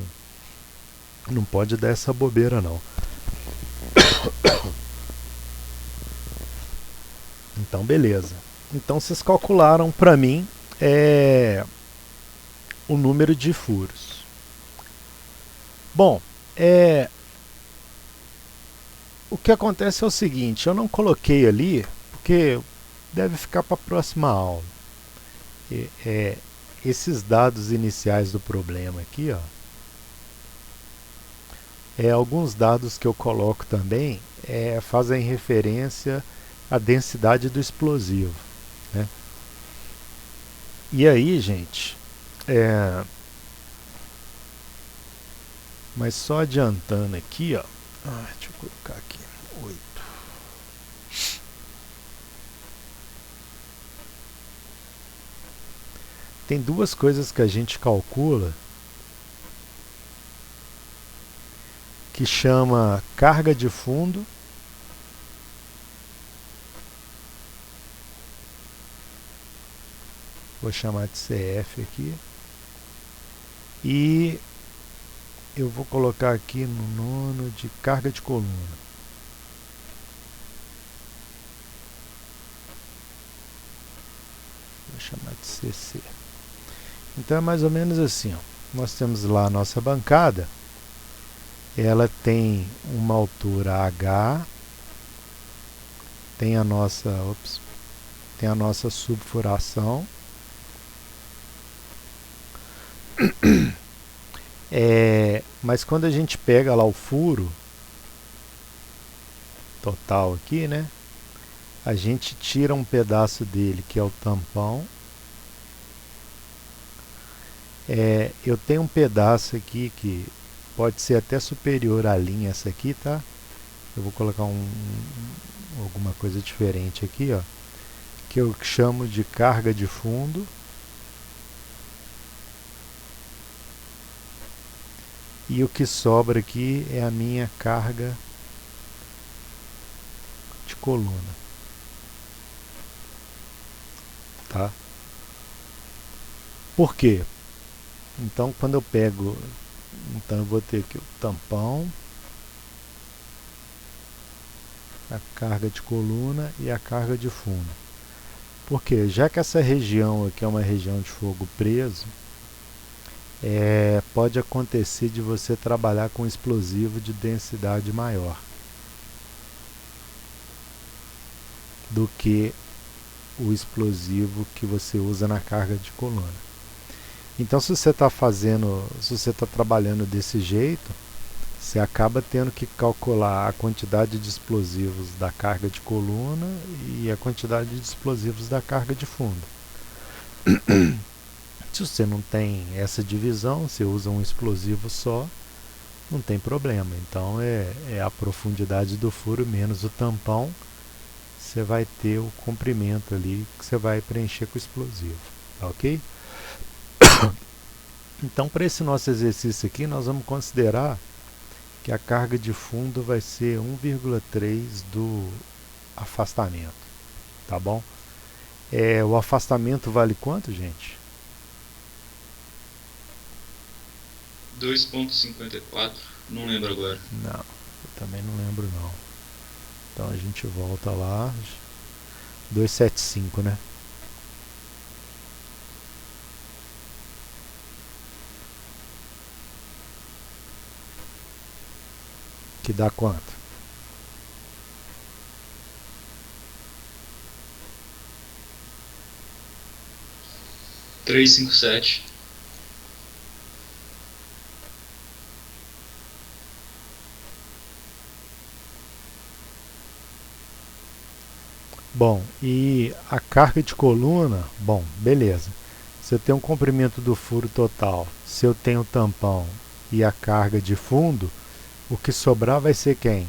pode dar essa bobeira não. Então beleza. Então vocês calcularam para mim o número de furos. Bom, o que acontece é o seguinte, eu não coloquei ali porque deve ficar para a próxima aula. Esses dados iniciais do problema aqui, ó, alguns dados que eu coloco também fazem referência à densidade do explosivo, né? E aí, gente, mas só adiantando aqui, ó, deixa eu colocar aqui 8. Tem duas coisas que a gente calcula que chama carga de fundo vou chamar de CF aqui, e eu vou colocar aqui no nono de carga de coluna. Vou chamar de CC. Então é mais ou menos assim, ó. Nós temos lá a nossa bancada, ela tem uma altura H, tem a nossa subfuração, mas quando a gente pega lá o furo total aqui, né, a gente tira um pedaço dele que é o tampão. Eu tenho um pedaço aqui que pode ser até superior à linha essa aqui, tá? Eu vou colocar alguma coisa diferente aqui, ó, que eu chamo de carga de fundo. E o que sobra aqui é a minha carga de coluna, tá? Por quê? Então quando eu pego, então eu vou ter aqui o tampão, a carga de coluna e a carga de fundo. Porque já que essa região aqui é uma região de fogo preso, pode acontecer de você trabalhar com explosivo de densidade maior do que o explosivo que você usa na carga de coluna. Então se você está trabalhando desse jeito, você acaba tendo que calcular a quantidade de explosivos da carga de coluna e a quantidade de explosivos da carga de fundo. Se você não tem essa divisão, você usa um explosivo só, não tem problema. Então é a profundidade do furo menos o tampão, você vai ter o comprimento ali que você vai preencher com o explosivo, tá ok? Então para esse nosso exercício aqui nós vamos considerar que a carga de fundo vai ser 1,3 do afastamento, tá bom? O afastamento vale quanto, gente? 2,54, não lembro agora. Não, eu também não lembro não. Então a gente volta lá, 275, né? Que dá quanto? 357. Bom, e a carga de coluna, bom, beleza. Se eu tenho um comprimento do furo total, se eu tenho o tampão e a carga de fundo, o que sobrar vai ser quem?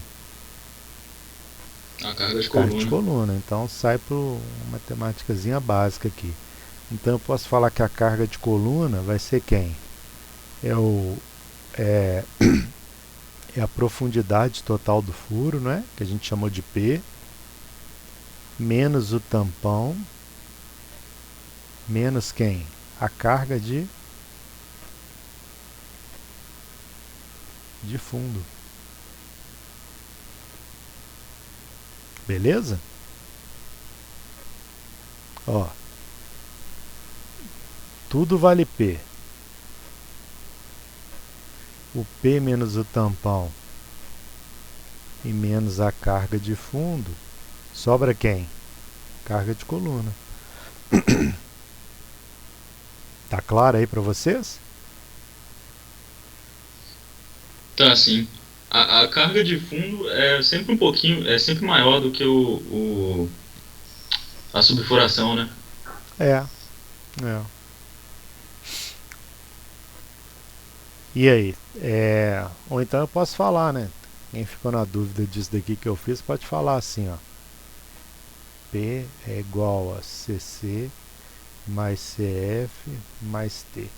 A carga de Carga coluna. de coluna. Então sai por uma matemáticazinha básica aqui. Então eu posso falar que a carga de coluna vai ser quem? É a profundidade total do furo, né? Que a gente chamou de P, menos o tampão, menos quem? A carga de fundo. Beleza? Ó, tudo vale P. O P menos o tampão e menos a carga de fundo, sobra quem? Carga de coluna. Tá claro aí para vocês? Tá, sim. A carga de fundo é sempre um pouquinho, é sempre maior do que a subfuração, né? É. E aí? Ou então eu posso falar, né? Quem ficou na dúvida disso daqui que eu fiz, pode falar assim, ó. P é igual a CC mais CF mais T.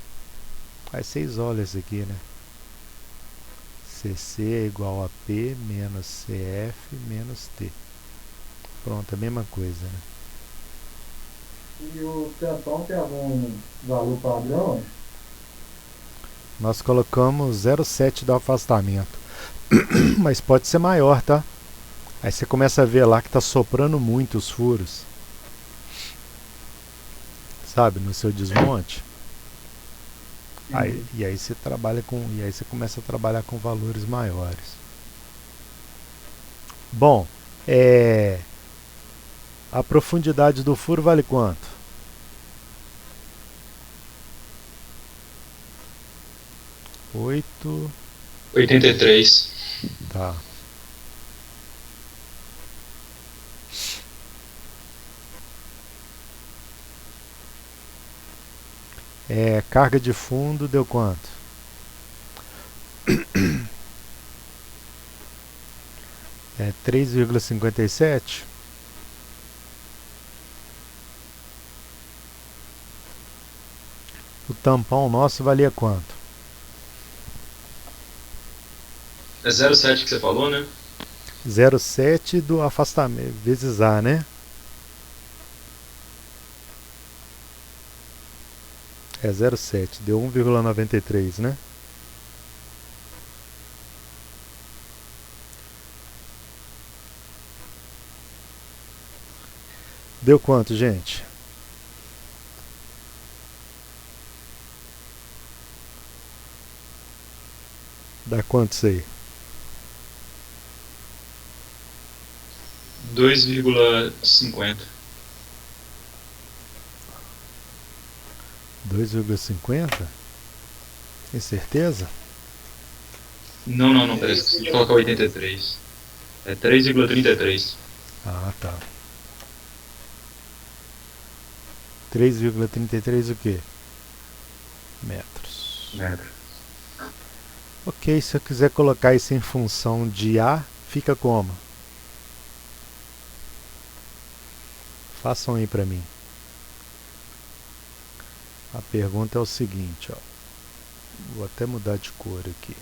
Aí vocês olham isso aqui, né? CC é igual a P menos CF menos T. Pronto, a mesma coisa, né? E o tampão tem algum valor padrão? Nós colocamos 0,7 do afastamento. Mas pode ser maior, tá? Aí você começa a ver lá que tá soprando muito os furos. Sabe, no seu desmonte. E aí você trabalha com. E aí você começa a trabalhar com valores maiores. Bom, a profundidade do furo vale quanto? 83. Tá. Carga de fundo deu quanto? É 3,57. O tampão nosso valia quanto? É 0,7 que você falou, né? 0,7 do afastamento vezes A, né? É 0,7, deu 1,93, né? Deu quanto, gente? Dá quanto isso aí? 2,50. 2,50? Tem certeza? Não, peraí, esqueci de colocar 83. É 3,33. Ah, tá. 3,33 o quê? Metros. Ok, se eu quiser colocar isso em função de A, fica como? Façam aí pra mim. A pergunta é o seguinte, ó. Vou até mudar de cor aqui.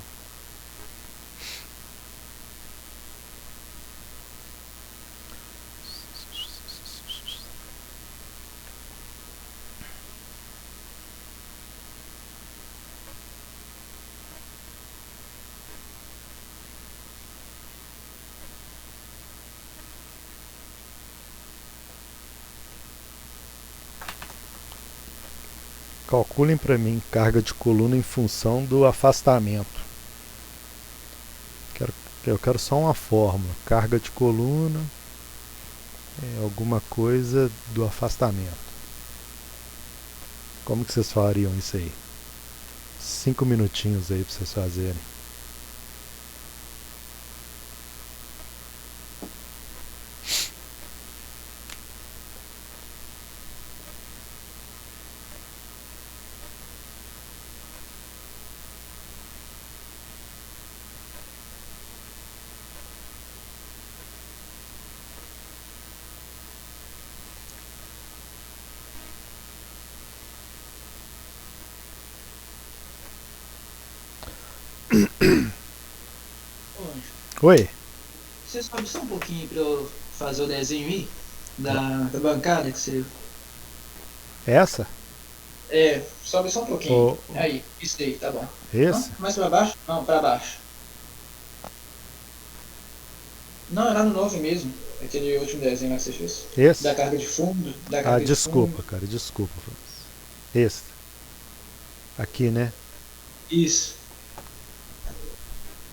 Calculem para mim carga de coluna em função do afastamento. Eu quero só uma fórmula. Carga de coluna é alguma coisa do afastamento. Como que vocês fariam isso aí? 5 minutinhos aí para vocês fazerem. Ô, Anjo, Oi? você sobe só um pouquinho pra eu fazer o desenho aí? da bancada que você... Essa? Sobe só um pouquinho. Aí, isso aí, tá bom. Esse? Não, mais pra baixo? Não, pra baixo. Não, era no novo mesmo. Aquele último desenho lá que você fez. Esse? Da carga de fundo. Da carga desculpa, de fundo. cara, desculpa. Esse. Aqui, né? Isso.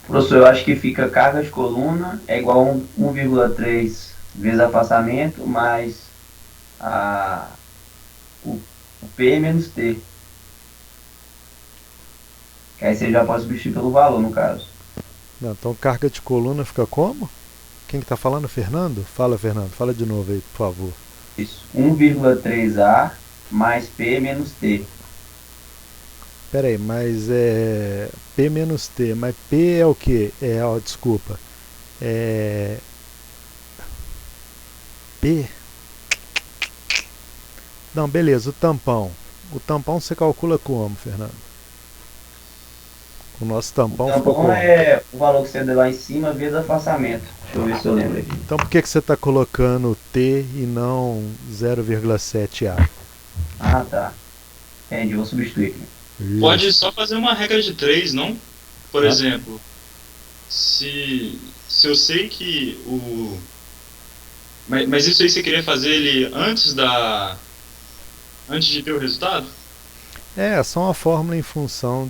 Professor, eu acho que fica carga de coluna é igual a 1,3 vezes afastamento mais o P menos T. Que aí você já pode substituir pelo valor, no caso. Não, então carga de coluna fica como? Quem que tá falando? Fernando? Fala, Fernando. Fala de novo aí, por favor. Isso. 1,3A mais P menos T. Pera aí, mas é P menos T, mas P é o que? Desculpa. P? Não, beleza, o tampão. O tampão você calcula como, Fernando? O nosso tampão ficou como? É o valor que você deu lá em cima vezes afastamento. Deixa eu ver se eu lembro aqui. Então por que você está colocando T e não 0,7A? Ah, tá. Entendi, vou substituir aqui. Isso. Pode só fazer uma regra de 3, não? Por exemplo, se eu sei que o... Mas isso aí você queria fazer ele antes de ter o resultado? É só uma fórmula em função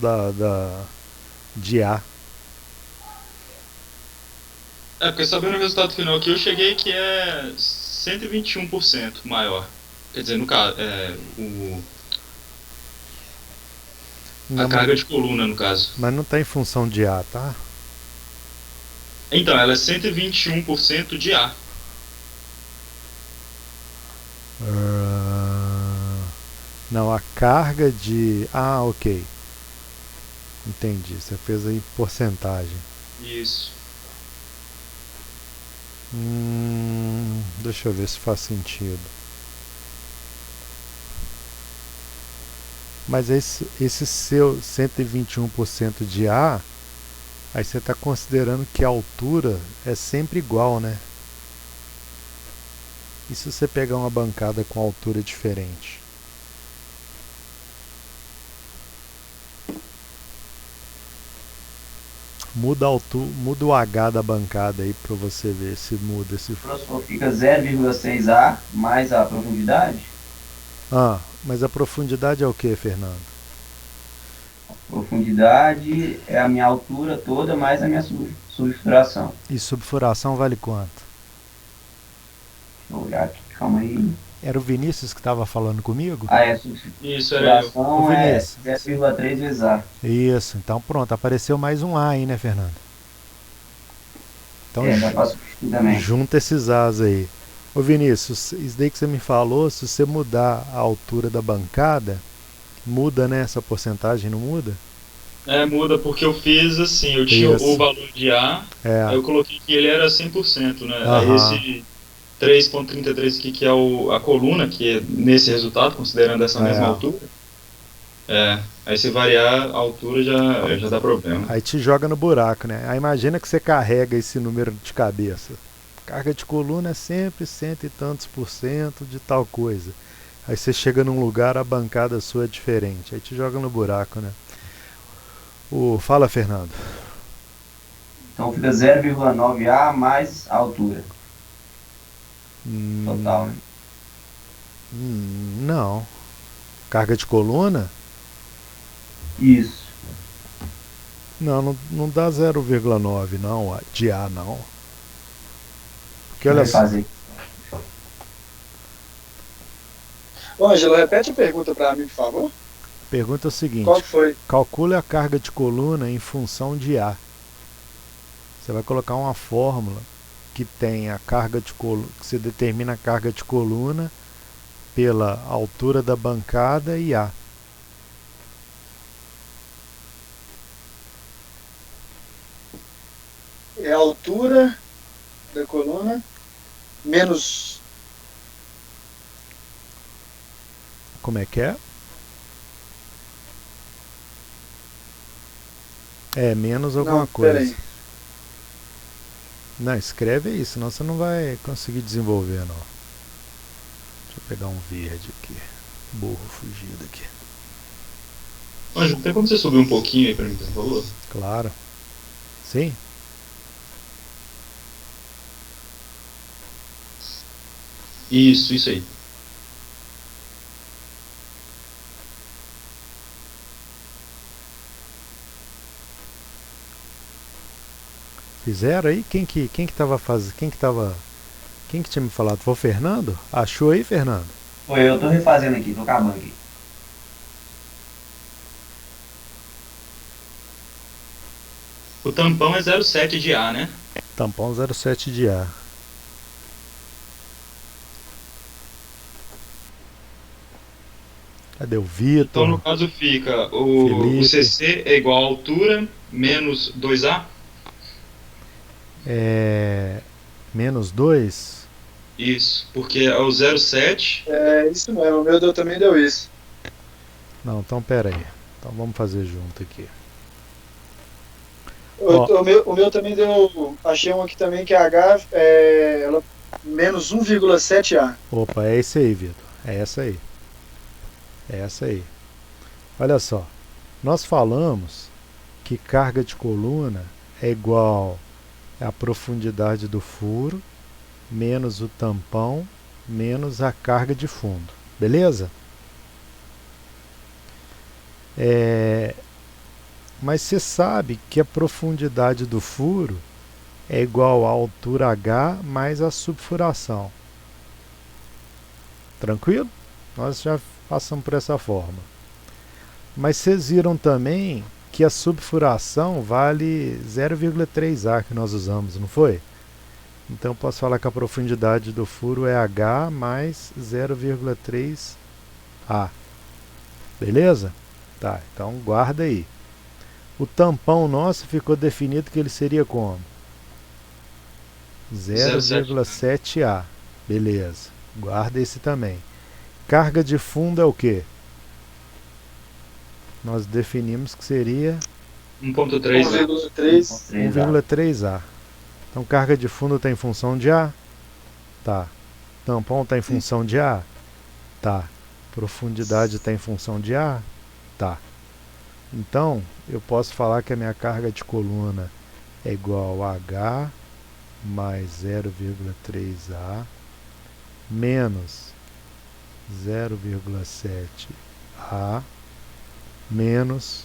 de A. Porque sabendo o resultado final aqui, eu cheguei que é 121% maior. Quer dizer, no caso, a carga de coluna, no caso. Mas não está em função de A, tá? Então, ela é 121% de A. Não, a carga de... Ah, ok. Entendi, você fez aí porcentagem. Isso. Deixa eu ver se faz sentido. Mas esse seu 121% de A, aí você está considerando que a altura é sempre igual, né? E se você pegar uma bancada com altura diferente? Muda o H da bancada aí para você ver se muda esse. O próximo fica 0,6A mais a profundidade. Mas a profundidade é o que, Fernando? Profundidade é a minha altura toda mais a minha subfuração. E subfuração vale quanto? Deixa eu olhar aqui, calma aí. Era o Vinícius que estava falando comigo? Isso, era eu. Subfuração é 0,3 vezes A. Isso, então pronto, apareceu mais um A aí, né, Fernando? Então já posso substituir também. Junta esses A's aí. Ô Vinícius, isso daí que você me falou, se você mudar a altura da bancada, muda, né, essa porcentagem, não muda? Muda, porque eu fiz assim, eu tinha o valor de A, aí eu coloquei que ele era 100%, né? Aí esse 3,33 aqui, que é a coluna, que é nesse resultado, considerando essa mesma altura. Aí se variar a altura já dá problema. Aí te joga no buraco, né? Aí imagina que você carrega esse número de cabeça. Carga de coluna é sempre 100 e tantos % de tal coisa. Aí você chega num lugar, a bancada sua é diferente. Aí te joga no buraco, né? Fala, Fernando. Então fica 0,9A mais a altura. Total, né? Não. Carga de coluna? Isso. Não dá 0,9 não, de A não. Porque olha só. Ângelo, repete a pergunta para mim, por favor. A pergunta é o seguinte: qual foi? Calcule a carga de coluna em função de A. Você vai colocar uma fórmula que tem a carga de coluna, que você determina a carga de coluna pela altura da bancada e A. É a altura da coluna menos... Como é que é? Menos alguma coisa. Peraí. Não, escreve aí, senão você não vai conseguir desenvolver, não. eu pegar um verde aqui. Burro fugido aqui. Ângelo, tem como você subir um pouquinho aí pra mim, por favor? Claro. Sim? Isso aí. Fizeram aí? Quem que tava fazendo? Quem que tinha me falado? Foi o Fernando? Achou aí, Fernando? Foi, eu tô refazendo aqui, tô acabando aqui. O tampão é 0,7 de A, né? Tampão 07 de A. Cadê o Vitor? Então, no caso, fica o CC é igual a altura menos 2A? Menos 2? Isso, porque é o 0,7. É isso mesmo, o meu também deu isso. Não, então pera aí. Então vamos fazer junto aqui. O meu também deu. Achei um aqui também que é H ela, menos 1,7A. Opa, é esse aí, Vitor. É essa aí. É essa aí. Olha só. Nós falamos que carga de coluna é igual à profundidade do furo menos o tampão menos a carga de fundo. Beleza? Mas você sabe que a profundidade do furo é igual à altura H mais a subfuração. Tranquilo? Nós já passamos por essa forma. Mas vocês viram também que a subfuração vale 0,3A que nós usamos, não foi? Então eu posso falar que a profundidade do furo é H mais 0,3A. Beleza? Tá, então guarda aí. O tampão nosso ficou definido que ele seria como? 0,7A. Beleza. Guarda esse também. Carga de fundo é o quê? Nós definimos que seria 1,3A. Então carga de fundo está em função de A? Tá. Tampão está em função de A? Tá. Profundidade está em função de A? Tá. Então, eu posso falar que a minha carga de coluna é igual a H mais 0,3A menos 0,7A menos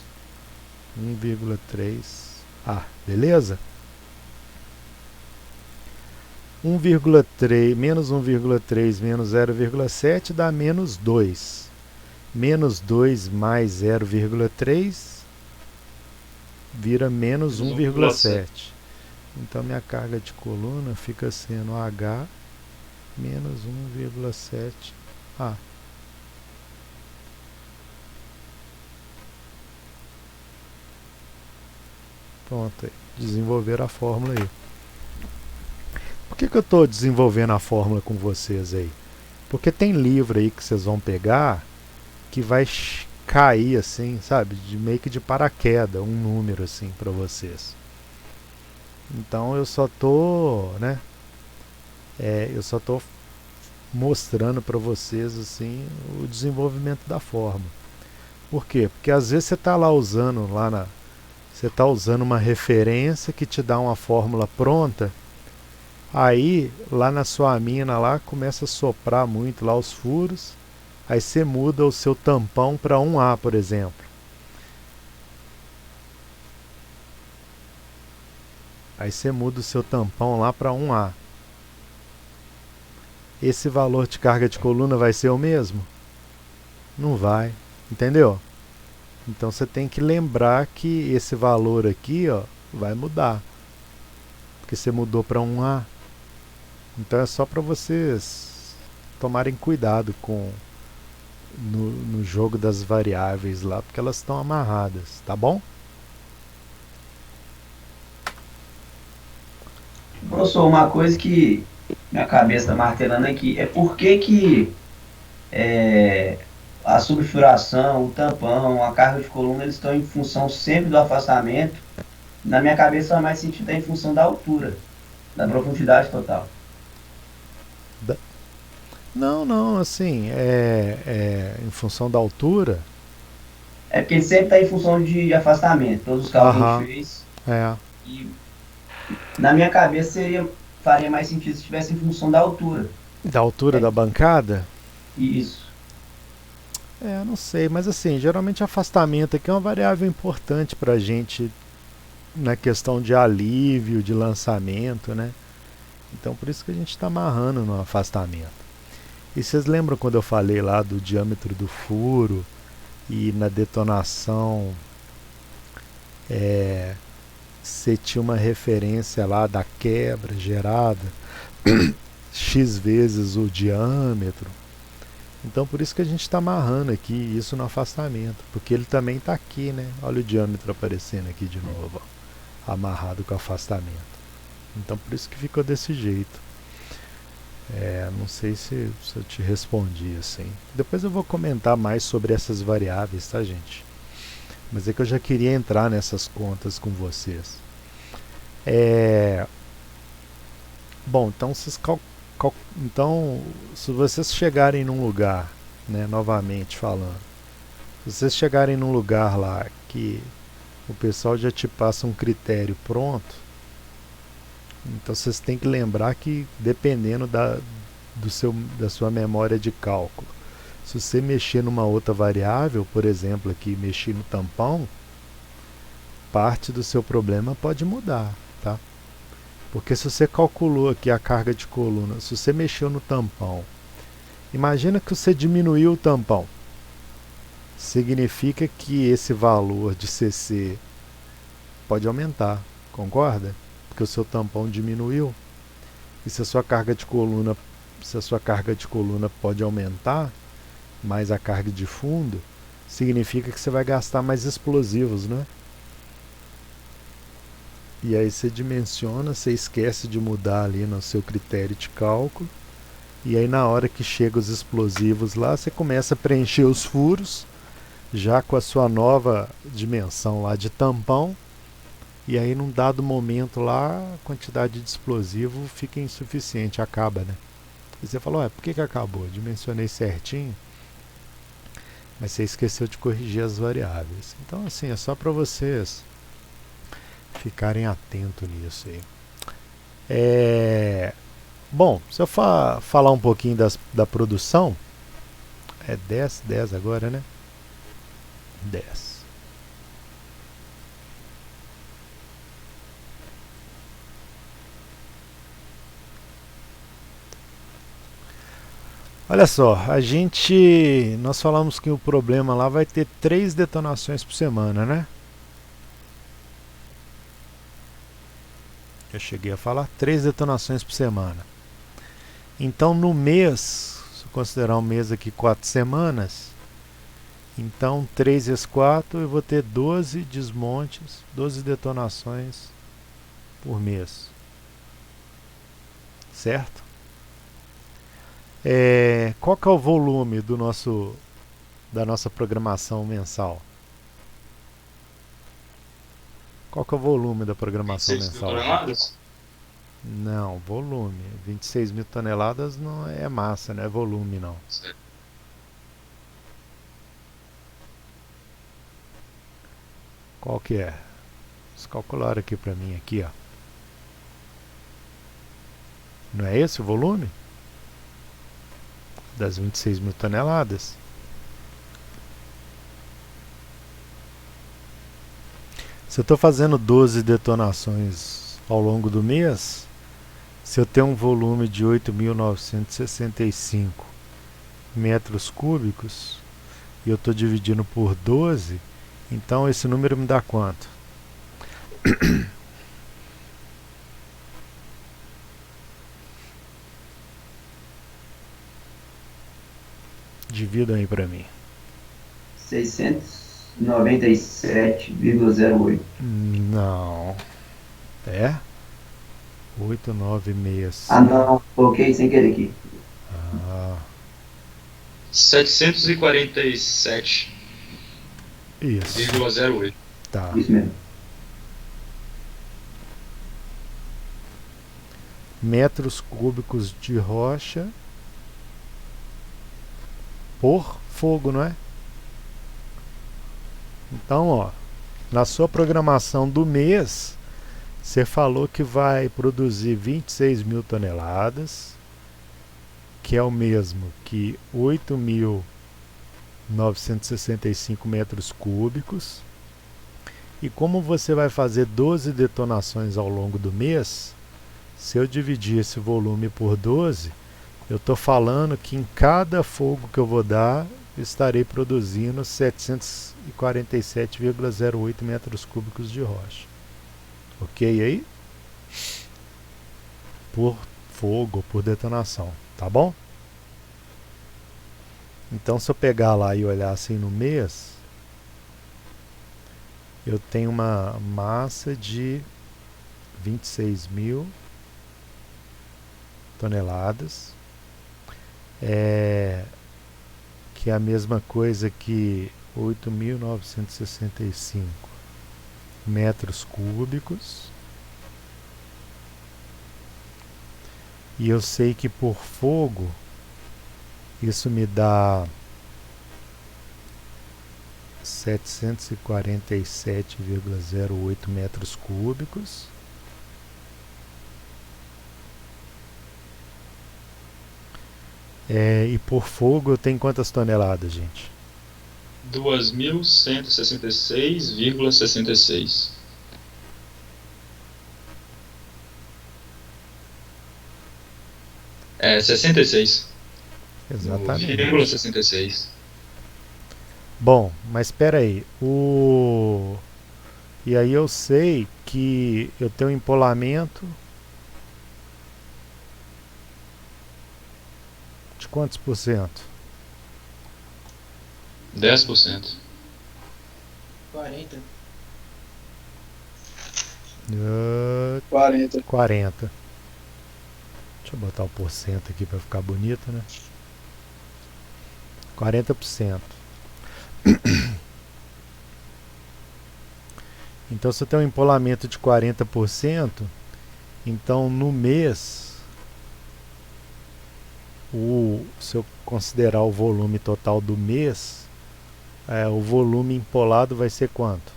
1,3A. Beleza? 1,3 menos 1,3 menos 0,7 dá menos 2. Menos 2 mais 0,3 vira menos 1,7. Então minha carga de coluna fica sendo H menos 1,7A. Pronto, aí. Desenvolver a fórmula aí. Por que eu estou desenvolvendo a fórmula com vocês aí? Porque tem livro aí que vocês vão pegar que vai cair assim, sabe, meio que de paraquedas, um número assim para vocês. Então eu só tô, né? Eu só tô mostrando para vocês assim o desenvolvimento da fórmula. Por quê? Porque às vezes você está lá usando você está usando uma referência que te dá uma fórmula pronta. Aí lá na sua mina lá começa a soprar muito lá os furos. Aí você muda o seu tampão para 1A, por exemplo. Aí você muda o seu tampão lá para 1A. Esse valor de carga de coluna vai ser o mesmo? Não vai, entendeu? Então você tem que lembrar que esse valor aqui, ó, vai mudar. Porque você mudou para 1A. Então é só para vocês tomarem cuidado no jogo das variáveis lá, porque elas estão amarradas, tá bom? Professor, uma coisa que minha cabeça está martelando aqui é por que a subfuração, o tampão, a carga de coluna, eles estão em função sempre do afastamento. Na minha cabeça faz mais sentido estar em função da altura, da profundidade total. Não, assim, em função da altura. É porque ele sempre está em função de afastamento. Todos os cálculos que a Aham, gente fez. é. E na minha cabeça faria mais sentido se estivesse em função da altura. Da altura da bancada? Isso. Não sei, mas assim, geralmente afastamento aqui é uma variável importante pra gente na questão de alívio, de lançamento, né? Então por isso que a gente está amarrando no afastamento. E vocês lembram quando eu falei lá do diâmetro do furo e na detonação você tinha uma referência lá da quebra gerada x vezes o diâmetro. Então por isso que a gente está amarrando aqui isso no afastamento, porque ele também está aqui, né? Olha o diâmetro aparecendo aqui de novo, ó, amarrado com o afastamento. Então por isso que ficou desse jeito. Não sei se eu te respondi assim. Depois eu vou comentar mais sobre essas variáveis, tá, gente? Mas é que eu já queria entrar nessas contas com vocês. Bom, então então, se vocês chegarem num lugar, né, novamente falando, se vocês chegarem num lugar lá que o pessoal já te passa um critério pronto, então vocês têm que lembrar que dependendo da sua memória de cálculo, se você mexer numa outra variável, por exemplo aqui mexer no tampão, parte do seu problema pode mudar, tá? Porque se você calculou aqui a carga de coluna, se você mexeu no tampão, imagina que você diminuiu o tampão, significa que esse valor de CC pode aumentar, concorda? Porque o seu tampão diminuiu. E se a sua carga de coluna pode aumentar, mais a carga de fundo, significa que você vai gastar mais explosivos, né? E aí você dimensiona, você esquece de mudar ali no seu critério de cálculo. E aí na hora que chega os explosivos lá, você começa a preencher os furos, já com a sua nova dimensão lá de tampão. E aí num dado momento lá, a quantidade de explosivo fica insuficiente, acaba, né? E você falou, por que acabou? Dimensionei certinho, mas você esqueceu de corrigir as variáveis. Então assim, é só para vocês ficarem atentos nisso aí. Bom, se eu falar um pouquinho da produção, 10 agora, né? 10. Olha só, nós falamos que o problema lá vai ter 3 detonações por semana, né? Eu cheguei a falar 3 detonações por semana. Então no mês, se eu considerar um mês aqui 4 semanas, então 3 vezes 4 eu vou ter 12 desmontes, 12 detonações por mês. Certo? Qual que é o volume da nossa programação mensal? Qual que é o volume da programação 26 mensal? mil toneladas? Não, volume. 26 mil toneladas não é massa, não é volume não. Certo. Qual que é? Vamos calcular aqui para mim aqui, ó. Não é esse o volume? Das 26 mil toneladas? Se eu estou fazendo 12 detonações ao longo do mês, se eu tenho um volume de 8.965 metros cúbicos e eu estou dividindo por 12, então esse número me dá quanto? Divida aí para mim. 697,08. Não. 896. Não, coloquei sem querer aqui. 747,08. Isso. Tá. Isso mesmo. Metros cúbicos de rocha por fogo, não é? Então, ó, na sua programação do mês, você falou que vai produzir 26 mil toneladas, que é o mesmo que 8.965 metros cúbicos. E como você vai fazer 12 detonações ao longo do mês, se eu dividir esse volume por 12, eu estou falando que em cada fogo que eu vou dar, eu estarei produzindo 747,08 metros cúbicos de rocha. Ok aí? Por fogo, por detonação, tá bom? Então, se eu pegar lá e olhar assim no mês, eu tenho uma massa de 26 mil toneladas, que é a mesma coisa que 8.965 metros cúbicos. E eu sei que por fogo isso me dá 747,08 metros cúbicos. E por fogo eu tenho quantas toneladas, gente? 2.166,66. É 66. Exatamente. 0,66. Bom, mas espera aí. E aí eu sei que eu tenho um empolamento de quantos por cento? 10%. 40. 40. Deixa eu botar o porcento aqui para ficar bonito, né? 40%. Então, se eu tenho um empolamento de 40%, então no mês, se eu considerar o volume total do mês, o volume empolado vai ser quanto?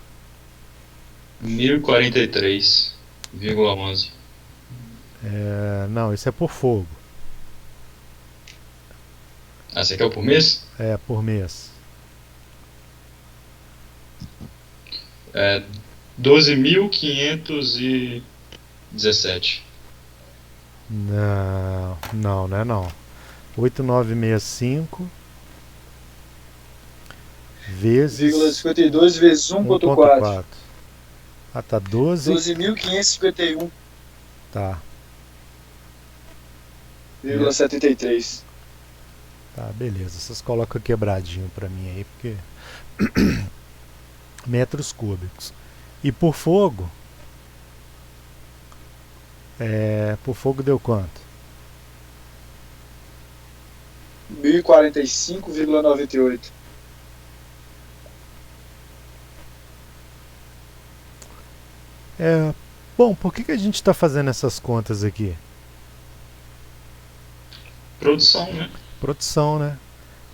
1.043,11. Não, isso é por fogo. Ah, você quer o por mês? É, por mês. 12.517. Não é não. 8.965 vezes 0,52 vezes 1,4. Ah, tá 12.551,73. Tá. 0,73. Tá, beleza. Vocês colocam quebradinho pra mim aí, porque metros cúbicos. E por fogo? Por fogo deu quanto? 1.045,98. Bom, por que a gente está fazendo essas contas aqui? Produção, né? Produção, né?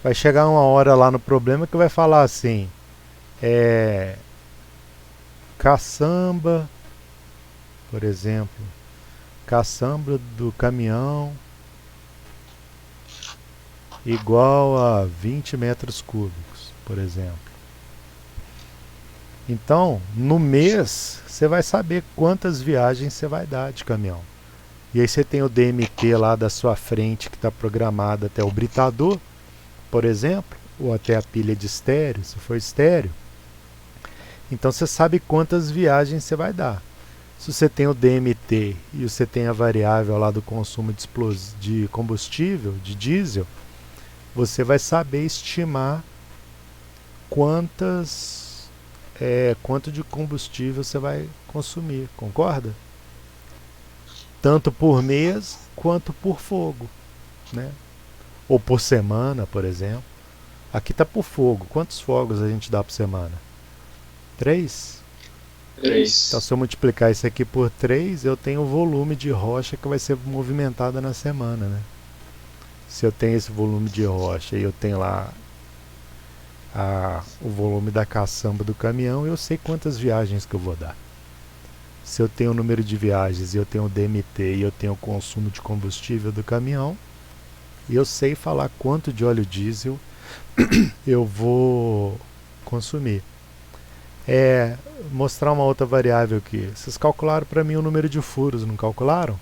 Vai chegar uma hora lá no problema que vai falar assim: caçamba, por exemplo, caçamba do caminhão igual a 20 metros cúbicos, por exemplo. Então, no mês, você vai saber quantas viagens você vai dar de caminhão. E aí você tem o DMT lá da sua frente que está programado até o britador, por exemplo, ou até a pilha de estéreo, se for estéreo. Então você sabe quantas viagens você vai dar. Se você tem o DMT e você tem a variável lá do consumo de combustível, de diesel, você vai saber estimar quanto de combustível você vai consumir, concorda? Tanto por mês quanto por fogo, né? Ou por semana, por exemplo. Aqui está por fogo. Quantos fogos a gente dá por semana? 3? 3. Então, se eu multiplicar isso aqui por 3, eu tenho o volume de rocha que vai ser movimentada na semana, né? Se eu tenho esse volume de rocha e eu tenho lá o volume da caçamba do caminhão, eu sei quantas viagens que eu vou dar. Se eu tenho o número de viagens e eu tenho o DMT e eu tenho o consumo de combustível do caminhão, eu sei falar quanto de óleo diesel eu vou consumir. Mostrar uma outra variável aqui. Vocês calcularam para mim o número de furos, não calcularam?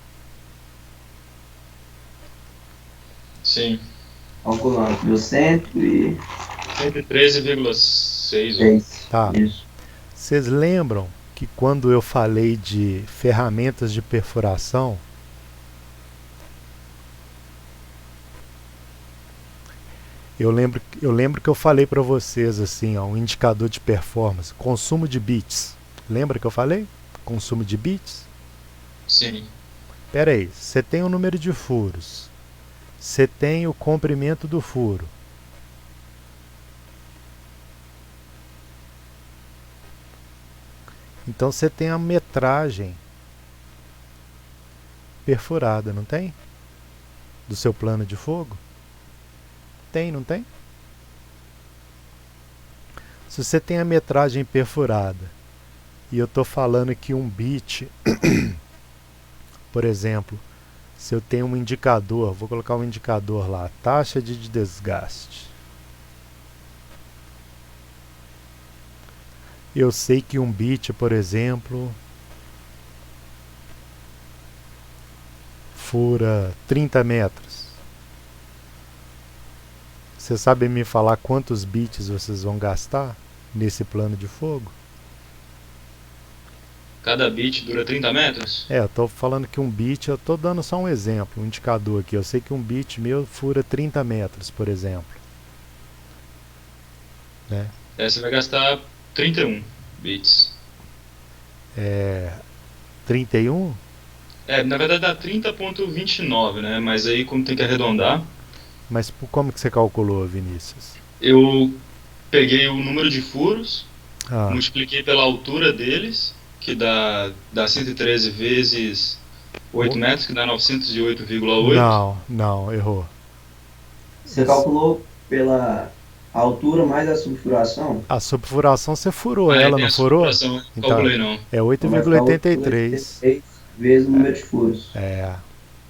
Sim. Calculando, deu 113,6. Tá. Isso. Vocês lembram que quando eu falei de ferramentas de perfuração, eu lembro que eu falei para vocês assim, ó, um indicador de performance, consumo de bits. Lembra que eu falei? Consumo de bits? Sim. Pera aí, você tem o número de furos, você tem o comprimento do furo. Então você tem a metragem perfurada, não tem? Do seu plano de fogo? Tem, não tem? Se você tem a metragem perfurada e eu estou falando que um bit, por exemplo, se eu tenho um indicador, vou colocar um indicador lá, taxa de desgaste. Eu sei que um bit, por exemplo, fura 30 metros. Você sabe me falar quantos bits vocês vão gastar nesse plano de fogo? Cada bit dura 30 metros? Eu estou falando que um bit, eu estou dando só um exemplo, um indicador aqui. Eu sei que um bit meu fura 30 metros, por exemplo. Né? Você vai gastar 31 bits. 31? Na verdade dá 30,29, né? Mas aí como tem que arredondar... Mas como que você calculou, Vinícius? Eu peguei o número de furos, multipliquei pela altura deles, que dá 113 vezes 8 metros, que dá 908,8. Não, errou. Você calculou pela altura mais a subfuração? A subfuração você furou ela, não furou? Então, calculei não. É 8,83 vezes o número de furos.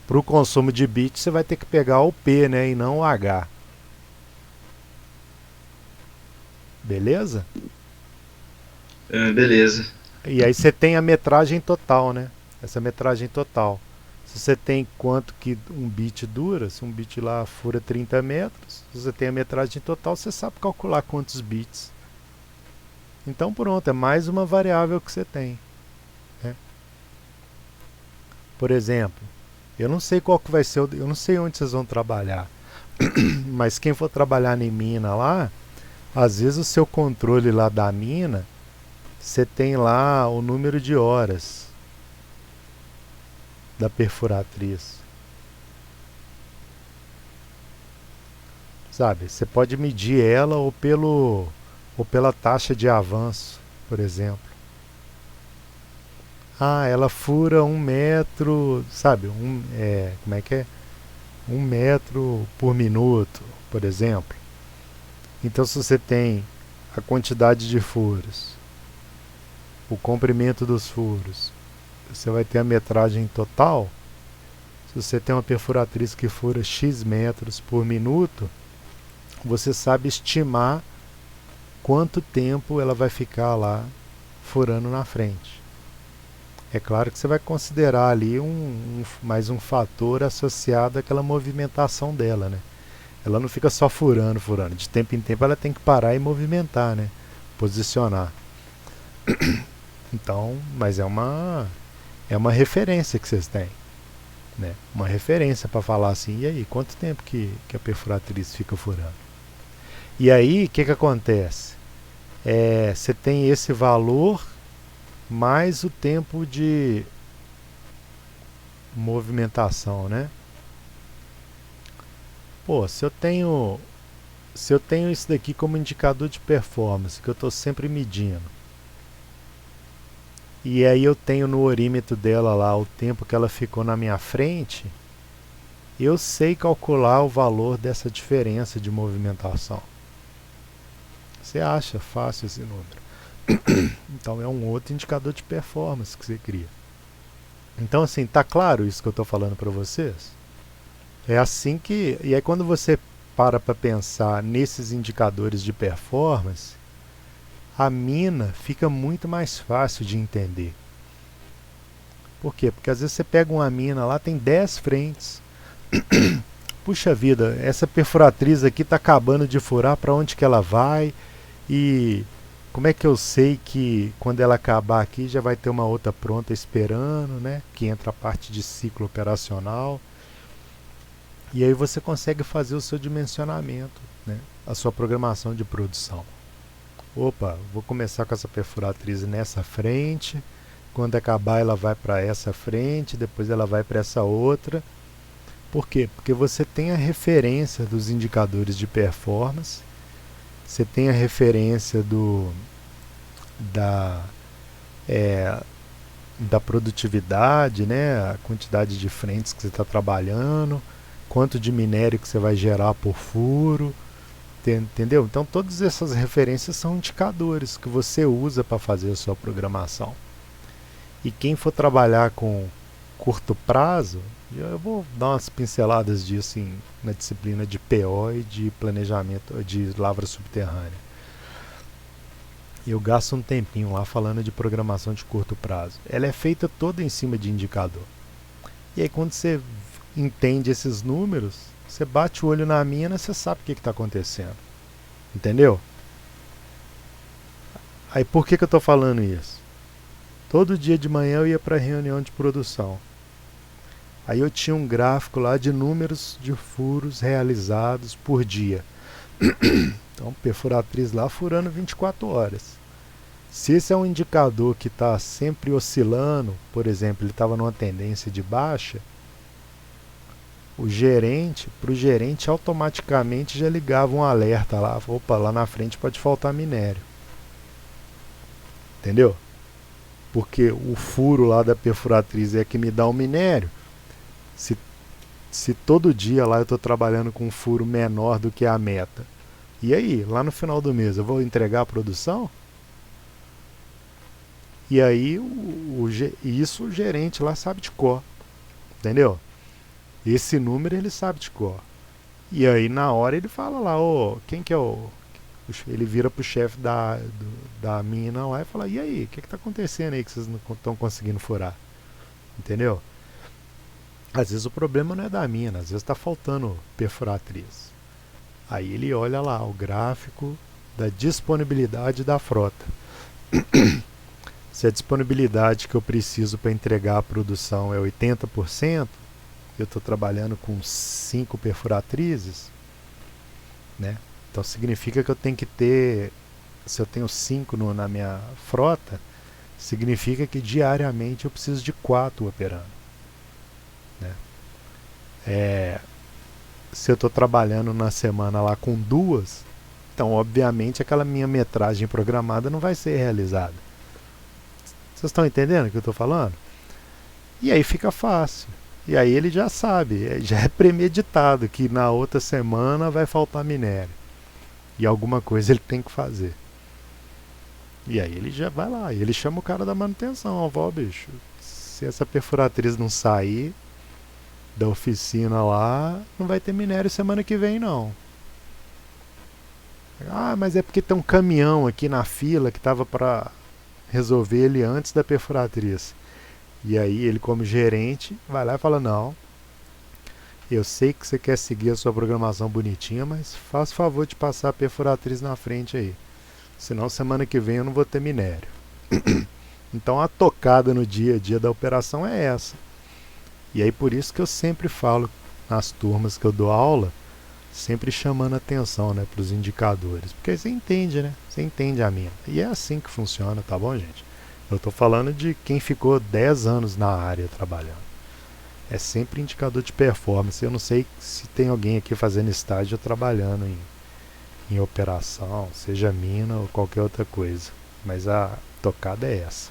Para o consumo de bit você vai ter que pegar o P, né, e não o H. Beleza? Beleza. E aí você tem a metragem total, né? Essa metragem total. Se você tem quanto que um bit dura, se um bit lá fura 30 metros, se você tem a metragem total, você sabe calcular quantos bits. Então pronto, é mais uma variável que você tem. Né? Por exemplo, eu não sei qual que vai ser, eu não sei onde vocês vão trabalhar, mas quem for trabalhar em mina lá, às vezes o seu controle lá da mina, você tem lá o número de horas da perfuratriz. Sabe, você pode medir ela ou pela taxa de avanço, por exemplo. Ela fura 1 metro, sabe, como é que é? 1 metro por minuto, por exemplo. Então se você tem a quantidade de furos, o comprimento dos furos, você vai ter a metragem total. Se você tem uma perfuratriz que fura X metros por minuto, você sabe estimar quanto tempo ela vai ficar lá furando na frente. É claro que você vai considerar ali mais um fator associado àquela movimentação dela, né? Ela não fica só furando. De tempo em tempo ela tem que parar e movimentar, né? Posicionar. Então, mas é uma referência que vocês têm, né? Uma referência para falar assim, e aí, quanto tempo que a perfuratriz fica furando? E aí, o que acontece? Você tem esse valor mais o tempo de movimentação, né? Pô, se eu tenho isso daqui como indicador de performance, que eu estou sempre medindo, e aí eu tenho no orímetro dela lá o tempo que ela ficou na minha frente, eu sei calcular o valor dessa diferença de movimentação. Você acha fácil esse número. Então é um outro indicador de performance que você cria. Então assim, tá claro isso que eu estou falando para vocês? É assim que... E aí quando você para pensar nesses indicadores de performance, a mina fica muito mais fácil de entender. Por quê? Porque às vezes você pega uma mina lá, tem 10 frentes. Puxa vida, essa perfuratriz aqui está acabando de furar, para onde que ela vai? E como é que eu sei que quando ela acabar aqui já vai ter uma outra pronta esperando, né? Que entra a parte de ciclo operacional. E aí você consegue fazer o seu dimensionamento, né? A sua programação de produção. Opa, vou começar com essa perfuratriz nessa frente. Quando acabar ela vai para essa frente, depois ela vai para essa outra. Por quê? Porque você tem a referência dos indicadores de performance, você tem a referência da produtividade, né? A quantidade de frentes que você está trabalhando, quanto de minério que você vai gerar por furo, entendeu? Então todas essas referências são indicadores que você usa para fazer a sua programação. E quem for trabalhar com curto prazo, eu vou dar umas pinceladas disso na disciplina de PO e de planejamento de lavra subterrânea. Eu gasto um tempinho lá falando de programação de curto prazo. Ela é feita toda em cima de indicador. E aí quando você entende esses números, você bate o olho na mina, você sabe o que está acontecendo. Entendeu? Aí por que eu estou falando isso? Todo dia de manhã eu ia para a reunião de produção. Aí eu tinha um gráfico lá de números de furos realizados por dia. Então, perfuratriz lá furando 24 horas. Se esse é um indicador que está sempre oscilando, por exemplo, ele estava numa tendência de baixa, para o gerente automaticamente já ligava um alerta lá. Opa, lá na frente pode faltar minério. Entendeu? Porque o furo lá da perfuratriz é que me dá o minério. Se todo dia lá eu estou trabalhando com um furo menor do que a meta, e aí, lá no final do mês, eu vou entregar a produção? E aí, isso o gerente lá sabe de cor. Entendeu? Esse número ele sabe de cor. E aí, na hora, ele fala lá, quem que é ele vira pro chefe da mina lá e fala, e aí, o que está acontecendo aí que vocês não estão conseguindo furar? Entendeu? Às vezes o problema não é da mina, às vezes está faltando perfuratriz. Aí ele olha lá o gráfico da disponibilidade da frota. Se a disponibilidade que eu preciso para entregar a produção é 80%, eu estou trabalhando com 5 perfuratrizes, né? Então significa que eu tenho que ter, se eu tenho 5 na minha frota, significa que diariamente eu preciso de 4 operando, né? Se eu estou trabalhando na semana lá com 2, então obviamente aquela minha metragem programada não vai ser realizada. Vocês estão entendendo o que eu estou falando? E aí fica fácil. E aí ele já sabe, já é premeditado que na outra semana vai faltar minério. E alguma coisa ele tem que fazer. E aí ele já vai lá, e ele chama o cara da manutenção, bicho, se essa perfuratriz não sair da oficina lá, não vai ter minério semana que vem não. Ah, mas é porque tem um caminhão aqui na fila que estava para resolver ele antes da perfuratriz. E aí ele, como gerente, vai lá e fala, não, eu sei que você quer seguir a sua programação bonitinha, mas faz favor de passar a perfuratriz na frente aí, senão semana que vem eu não vou ter minério. Então a tocada no dia a dia da operação é essa. E aí por isso que eu sempre falo nas turmas que eu dou aula, sempre chamando atenção, né, para os indicadores, porque aí você entende, né? Você entende a mina. E é assim que funciona, tá bom, gente? Eu estou falando de quem ficou 10 anos na área trabalhando. É sempre indicador de performance. Eu não sei se tem alguém aqui fazendo estágio trabalhando em operação, seja mina ou qualquer outra coisa. Mas a tocada é essa.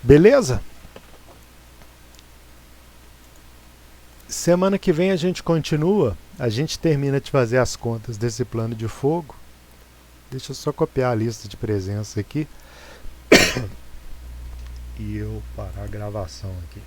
Beleza? Semana que vem a gente continua. A gente termina de fazer as contas desse plano de fogo. Deixa eu só copiar a lista de presença aqui e eu parar a gravação aqui.